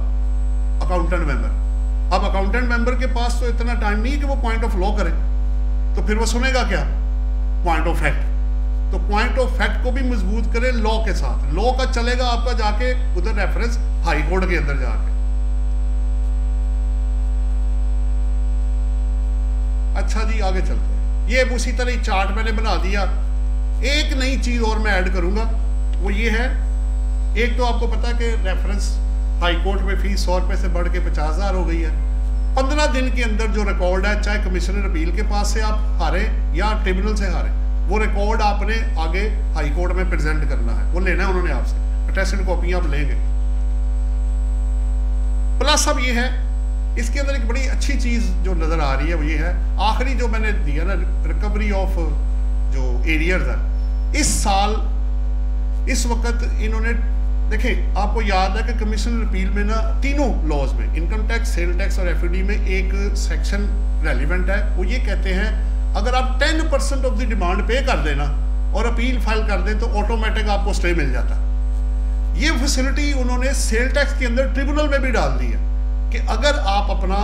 Accountant member. अब अकाउंटेंट मेंबर के पास तो इतना टाइम नहीं है कि वो पॉइंट ऑफ लॉ करे, तो फिर वो सुनेगा क्या? Point of fact. तो पॉइंट ऑफ फैक्ट को भी मजबूत करें लॉ के साथ। लॉ का चलेगा आपका जाके उधर रेफरेंस हाई कोर्ट के अंदर जाके। अच्छा जी, आगे चलते हैं। ये उसी तरह चार्ट मैंने बना दिया। एक नई चीज और मैं ऐड करूंगा, वो ये है, एक तो आपको पता है कि रेफरेंस हाई कोर्ट में फीस 100 रुपए से बढ़ के 50,000 हो गई है। 15 दिन के अंदर जो रिकॉर्ड है, चाहे कमिश्नर अपील के पास से आप हारे या ट्रिब्यूनल से हारे, वो रिकॉर्ड आपने आगे हाई कोर्ट में प्रेजेंट करना है, वो लेना है उन्होंने आपसे, अटेस्टेड कॉपी आप लेंगे। प्लस अब ये है, इसके अंदर एक बड़ी अच्छी चीज जो नजर आ रही है वो ये है, आखिरी जो मैंने दिया ना, रिकवरी ऑफ जो एरियर्स है, इस साल इस वक्त इन्होंने, देखें आपको याद है कि कमिश्नर अपील में ना तीनों लॉज में, इनकम टैक्स, सेल टैक्स और एफईडी में एक सेक्शन रेलिवेंट है। वो ये कहते हैं अगर आप 10% ऑफ द डिमांड पे कर देना और अपील फाइल कर दें तो ऑटोमेटिक आपको स्टे मिल जाता। ये फैसिलिटी उन्होंने सेल टैक्स के अंदर ट्रिब्यूनल में भी डाल दी है कि अगर आप अपना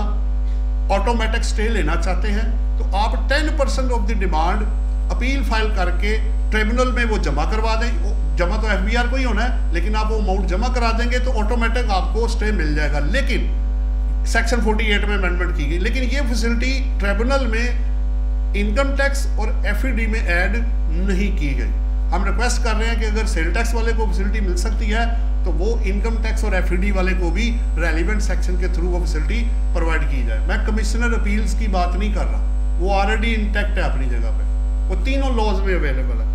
ऑटोमेटिक स्टे लेना चाहते हैं तो आप 10% of the demand appeal file करके ट्रिब्यूनल में वो जमा करवा दें। जमा तो एफबीआर को ही होना है, लेकिन आप वो अमाउंट जमा करा देंगे तो ऑटोमेटिक आपको स्टे मिल जाएगा। लेकिन सेक्शन 48 में अमेंडमेंट की गई, लेकिन ये फैसिलिटी ट्रिब्यूनल में इनकम टैक्स और एफईडी में ऐड नहीं की गई। हम रिक्वेस्ट कर रहे हैं कि अगर सेल टैक्स वाले को फैसिलिटी मिल सकती है तो वो इनकम टैक्स और एफईडी वाले को भी रेलिवेंट सेक्शन के थ्रू वो फैसिलिटी प्रोवाइड की जाए। मैं कमिश्नर अपील्स की बात नहीं कर रहा, वो ऑलरेडी इंटैक्ट है अपनी जगह पे, वो तीनों लॉज में अवेलेबल है।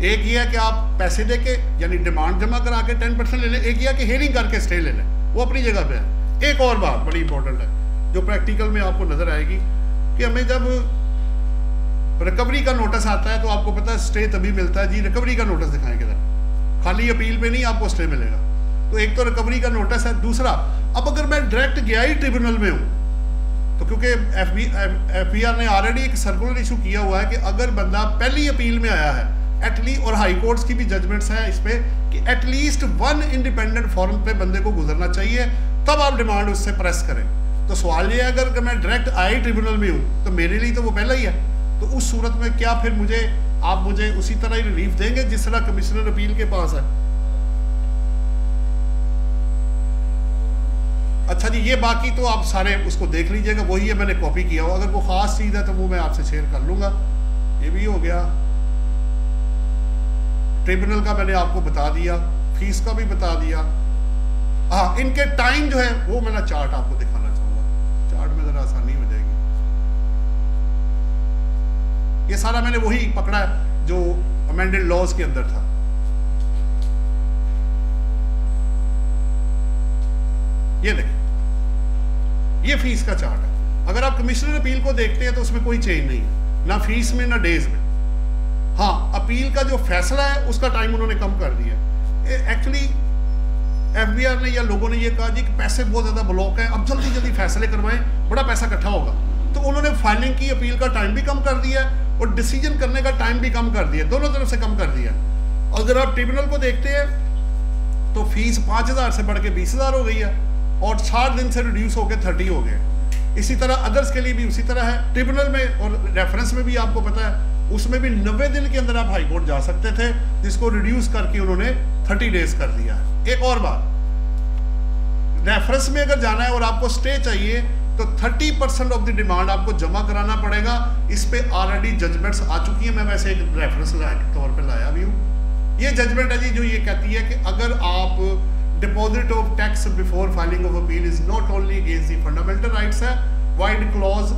एक ये है कि आप पैसे देके यानी डिमांड जमा करा के 10% ले लें, एक ये है कि हेयरिंग करके स्टे ले लें, वो अपनी जगह पे है। एक और बात बड़ी इंपॉर्टेंट है जो प्रैक्टिकल में आपको नजर आएगी कि हमें जब रिकवरी का नोटिस आता है तो आपको पता है स्टे तभी मिलता है जी, रिकवरी का नोटिस दिखाएं किधर, खाली अपील पे नहीं आपको स्टे मिलेगा। तो एक तो रिकवरी का नोटिस है। दूसरा, अब अगर मैं डायरेक्ट गया ही ट्रिब्यूनल में हूँ तो क्योंकि एफबीआर ने ऑलरेडी एक सर्कुलर इशू किया हुआ है कि अगर बंदा पहली अपील में आया है एटलीस्ट, और हाई कोर्ट्स की भी जजमेंट्स हैं इस पे कि एटलीस्ट 1 इंडिपेंडेंट फॉरम पे बंदे को गुजरना चाहिए, तब आप डिमांड उससे प्रेस करें। तो सवाल ये है अगर मैं डायरेक्ट आई ट्रिब्यूनल में हूँ तो मेरे लिए तो वो पहला ही है, तो उस सूरत में क्या फिर आप मुझे उसी तरह ही रिलीफ देंगे जिस तरह कमिश्नर अपील के पास है? अच्छा जी, ये बाकी तो आप सारे उसको देख लीजिएगा, वही है मैंने कॉपी किया हुआ। अगर वो खास चीज़ है तो वो मैं आपसे शेयर कर लूँगा। ये भी हो गया। ट्रिब्यूनल का मैंने आपको बता दिया, फीस का भी बता दिया। हाँ, इनके टाइम जो है वो मैं चार्ट आपको दिखाना चाहूँगा, चार्ट में ज़रा आसानी हो जाएगी। ये सारा मैंने वही पकड़ा है जो अमेंडेड लॉज के अंदर था। ये देखें, ये फीस का चार्ट है। अगर आप कमिश्नर अपील को देखते हैं तो उसमें कोई चेंज नहीं है, ना फीस में ना डेज में। हाँ, अपील का जो फैसला है उसका टाइम उन्होंने कम कर दिया। एक्चुअली एफबीआर ने या लोगों ने ये कहा जी कि पैसे बहुत ज़्यादा ब्लॉक हैं, अब जल्दी जल्दी फैसले करवाएं, बड़ा पैसा इकट्ठा होगा, तो उन्होंने फाइलिंग की अपील का टाइम भी कम कर दिया और डिसीजन करने का टाइम भी कम कर दिया, दोनों तरफ से कम कर दिया। अगर आप ट्रिब्यूनल को देखते हैं तो फीस 5,000 से बढ़ के 20,000 हो गई है और 60 दिन से रिड्यूस होकर 30 हो गए। इसी तरह अदर्स के लिए भी उसी तरह है। ट्रिब्यूनल में और रेफरेंस में भी आपको पता है उसमें भी 90 दिन के अंदर आप हाई कोर्ट जा सकते थे, जिसको रिड्यूस करके उन्होंने 30 डेज कर दिया है। एक और बात, रेफरेंस में अगर जाना है और आपको स्टे चाहिए तो 30% ऑफ द डिमांड आपको जमा कराना पड़ेगा। इस पे ऑलरेडी जजमेंट्स आ चुकी है, मैं वैसे एक रेफरेंस के तौर पे लाया भी हूँ। ये जजमेंट है जी जो ये कहती है कि अगर आप deposit of tax before filing of appeal is not only against the fundamental rights है vide clause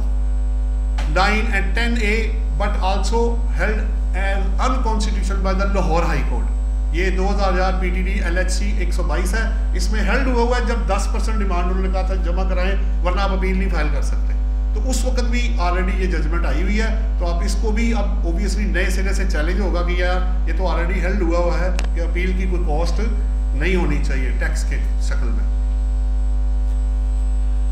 9 and 10A but also held as unconstitutional by the Lahore high court. ये 2000 PTD LHC 122 है, इसमें हेल्ड हुआ है जब 10% डिमांड उन्होंने कहा था जमा कराएं वरना आप अपील नहीं फाइल कर सकते। तो उस वक्त भी ऑलरेडी ये जजमेंट आई हुई है, तो आप इसको भी अब ओबियसली नए सिरे से चैलेंज होगा कि यार ये तो ऑलरेडी हेल्ड हुआ है कि अपील की कोई कॉस्ट नहीं होनी चाहिए टैक्स के शक्ल में।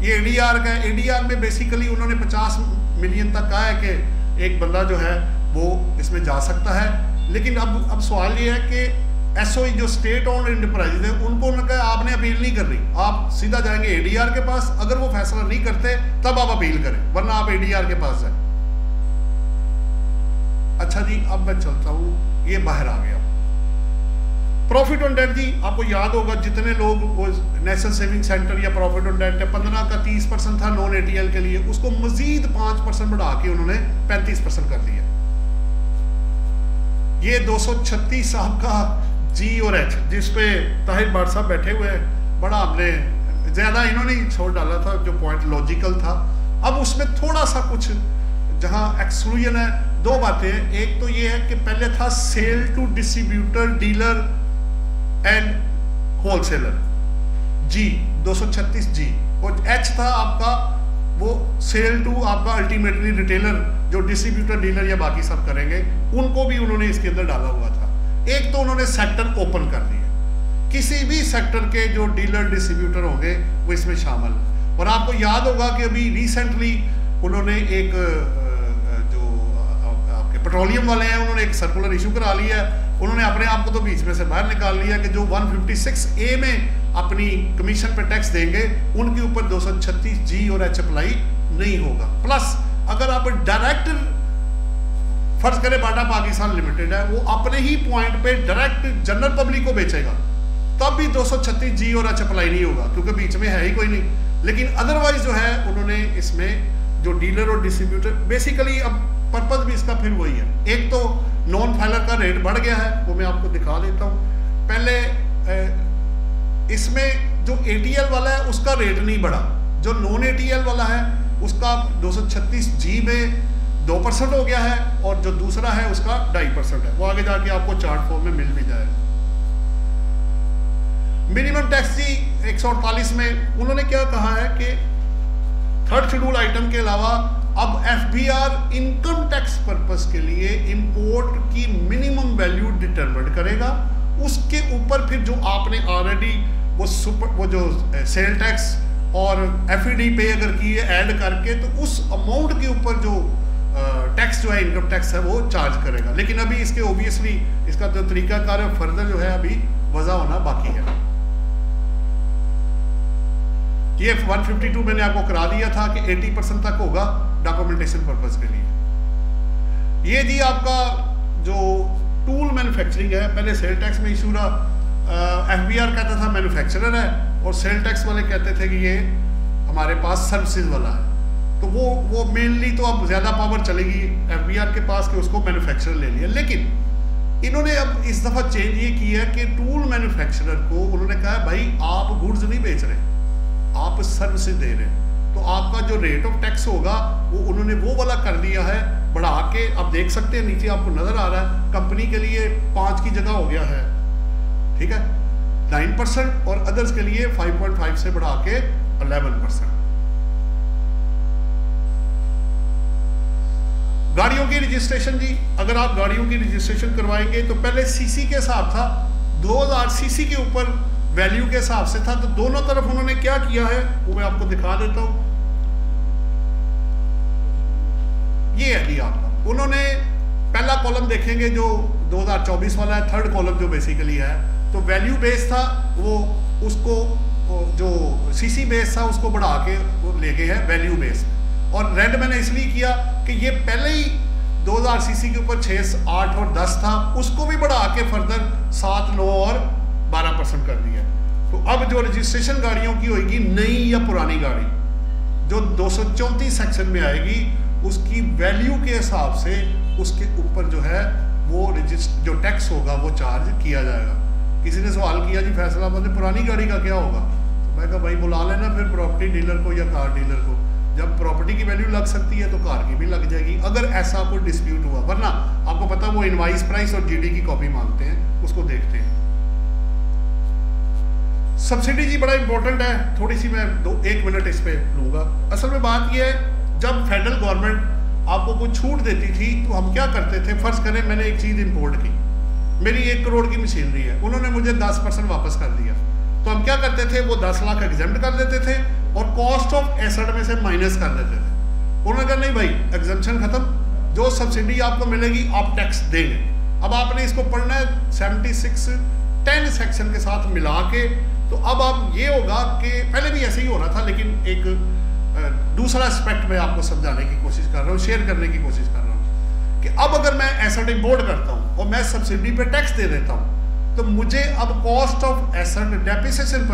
ये ADR का है। ADR में बेसिकली उन्होंने 50 मिलियन तक कहा है कि एक बंदा जो है वो इसमें जा सकता है, लेकिन अब सवाल ये है कि SOE जो स्टेट ओन्ड एंटरप्राइजेज है उनको उन्होंने कहा आपने अपील नहीं करनी, आप सीधा जाएंगे ADR के पास, अगर वो फैसला नहीं करते तब आप अपील करें वरना आप ADR के पास जाए। अच्छा जी, अब मैं चलता हूँ, ये बाहर आ गया। प्रॉफिट ऑन डेट जी, आपको याद होगा जितने लोग वो नेशनल सेविंग सेंटर या प्रॉफिट ऑन डेट 15 का 30% था नॉन ATL के लिए, उसको मजीद 5% बढ़ा के उन्होंने 35% कर दिया। ये 236 साहब का G और H जिसपे ताहिर बाट साहब बैठे हुए हैं, बड़ा हमने ज्यादा इन्होंने छोड़ डाला था जो पॉइंट लॉजिकल था। अब उसमें थोड़ा सा कुछ जहां एक्सक्लूजन है, दो बातें हैं। एक तो ये है कि पहले था sale to distributor, dealer and wholesaler G 236G, और H था आपका वो सेल टू आपका अल्टीमेटली रिटेलर जो डिस्ट्रीब्यूटर, डीलर या बाकी सब करेंगे, उनको भी उन्होंने इसके अंदर डाला हुआ था। एक तो उन्होंने सेक्टर ओपन कर दिया, किसी भी सेक्टर के जो डीलर डिस्ट्रीब्यूटर होंगे वो इसमें शामिल। और आपको याद होगा कि अभी रिसेंटली उन्होंने एक जो आपके पेट्रोलियम वाले हैं उन्होंने एक सर्कुलर इशू करा लिया है, उन्होंने अपने आप को तो बीच में से बाहर निकाल लिया कि जो 156A में अपनी कमीशन पे टैक्स देंगे उनके ऊपर 236G और H अप्लाई नहीं होगा। प्लस अगर आप डायरेक्ट फर्ज करें बाटा पाकिस्तान लिमिटेड है, वो अपने ही पॉइंट पे डायरेक्ट जनरल पब्लिक को बेचेगा तब भी 236G और H अप्लाई नहीं होगा क्योंकि बीच में है ही कोई नहीं। लेकिन अदरवाइज जो है उन्होंने इसमें जो डीलर और डिस्ट्रीब्यूटर, बेसिकली अब पर्पज भी इसका फिर वही है। एक तो नॉन फाइलर का रेट बढ़ गया है, वो मैं आपको दिखा देता हूँ। पहले इसमें जो ATL वाला है उसका रेट नहीं बढ़ा, जो नॉन ATL वाला है उसका 236G में 2% हो गया है और जो दूसरा है उसका 2.5% है। वो आगे जाके आपको चार्ट फॉर्म में मिल भी जाएगा। मिनिमम टैक्स जी 148 में उन्होंने क्या कहा है कि थर्ड शेड्यूल आइटम के अलावा अब FBR इनकम टैक्स पर्पस के लिए इंपोर्ट की मिनिमम वैल्यू डिटरमिन करेगा उसके ऊपर फिर जो आपने ऑलरेडी वो जो सेल टैक्स और FED पे अगर की है ऐड करके, तो उस अमाउंट के ऊपर जो टैक्स जो है इनकम टैक्स है वो चार्ज करेगा। लेकिन अभी इसके ओबियसली इसका जो तरीकाकार है फर्दर जो है अभी वजह होना बाकी है। ये 152 मैंने आपको करा दिया था कि 80% तक होगा डॉक्यूमेंटेशन पर्पस के लिए। ये जी आपका जो टूल मैन्युफैक्चरिंग है, पहले सेल टैक्स में इशू रहा, FBR कहता था मैन्युफैक्चरर है, और सेल टैक्स वाले कहते थे कि ये हमारे पास सर्विसेज वाला है। तो वो मेनली तो अब ज़्यादा पावर चलेगी FBR के पास कि उसको मैन्युफैक्चरर ले लिया। लेकिन इन्होंने अब इस दफ़ा चेंज ये किया कि टूल मैन्युफैक्चरर को उन्होंने कहा भाई आप गुड्स नहीं बेच रहे, आप सर्विसेज दे रहे हैं, तो आपका जो रेट ऑफ टैक्स होगा वो उन्होंने वो वाला कर दिया है बढ़ा के। अब देख सकते हैं नीचे आपको नजर आ रहा है, कंपनी के लिए 5 की जगह हो गया है, ठीक है 9%, और अदर्स के लिए 5.5 से बढ़ा के 11%। गाड़ियों की रजिस्ट्रेशन जी, अगर आप गाड़ियों की रजिस्ट्रेशन करवाएंगे तो पहले सीसी के हिसाब था, 2000 सीसी के ऊपर वैल्यू के हिसाब से था। तो दोनों तरफ उन्होंने क्या किया है वो मैं आपको दिखा देता हूं। ये है जी आपका, उन्होंने पहला कॉलम देखेंगे जो 2024 वाला है, थर्ड कॉलम जो बेसिकली है, तो वैल्यू बेस था वो, उसको जो सीसी बेस था उसको बढ़ा के वो ले गए हैं वैल्यू बेस। और रेड मैंने इसलिए किया कि ये पहले ही 2000 सीसी के ऊपर 6, 8 और 10 था, उसको भी बढ़ा के फर्दर 7, 9 और 12% कर दिया। तो अब जो रजिस्ट्रेशन गाड़ियों की होगी, नई या पुरानी गाड़ी, जो 234 सेक्शन में आएगी, उसकी वैल्यू के हिसाब से उसके ऊपर जो है वो जो टैक्स होगा वो चार्ज किया जाएगा। किसी ने सवाल किया जी फैसलाबाद में पुरानी गाड़ी का क्या होगा, तो मैं कहा भाई बुला लेना फिर प्रॉपर्टी डीलर को या कार डीलर को, जब प्रॉपर्टी की वैल्यू लग सकती है तो कार की भी लग जाएगी, अगर ऐसा कोई डिस्प्यूट हुआ। वरना आपको पता वो इनवाइस प्राइस और GD की कॉपी मांगते हैं, उसको देखते हैं। सब्सिडी जी बड़ा इंपॉर्टेंट है, थोड़ी सी मैं 1 मिनट इस पे लूंगा। असल में बात यह है, जब फेडरल गवर्नमेंट आपको कोई छूट देती थी तो हम क्या करते थे, फर्ज करें मैंने एक चीज़ इंपोर्ट की, मेरी 1 करोड़ की मशीनरी है, उन्होंने मुझे 10% वापस कर दिया, तो हम क्या करते थे, वो 10 लाख एग्जेम्प्ट कर देते थे और कॉस्ट ऑफ एसेट में से माइनस कर देते थे। उन्होंने कहा नहीं भाई एग्जेम्पशन खत्म, जो सब्सिडी आपको मिलेगी आप टैक्स देंगे। अब आपने इसको पढ़ना है 76(10) सेक्शन के साथ मिला के, तो अब आप ये होगा कि पहले भी ऐसे ही हो रहा था, लेकिन एक दूसरा एस्पेक्ट मैं आपको समझाने की कोशिश कर रहा हूँ, शेयर करने की कोशिश कर रहा हूँ कि अब अगर मैं एसेट इंपोर्ट करता हूँ और मैं सब्सिडी पे टैक्स दे देता हूँ, तो मुझे अब कॉस्ट ऑफ एसेट डेप्रिसिएशन पर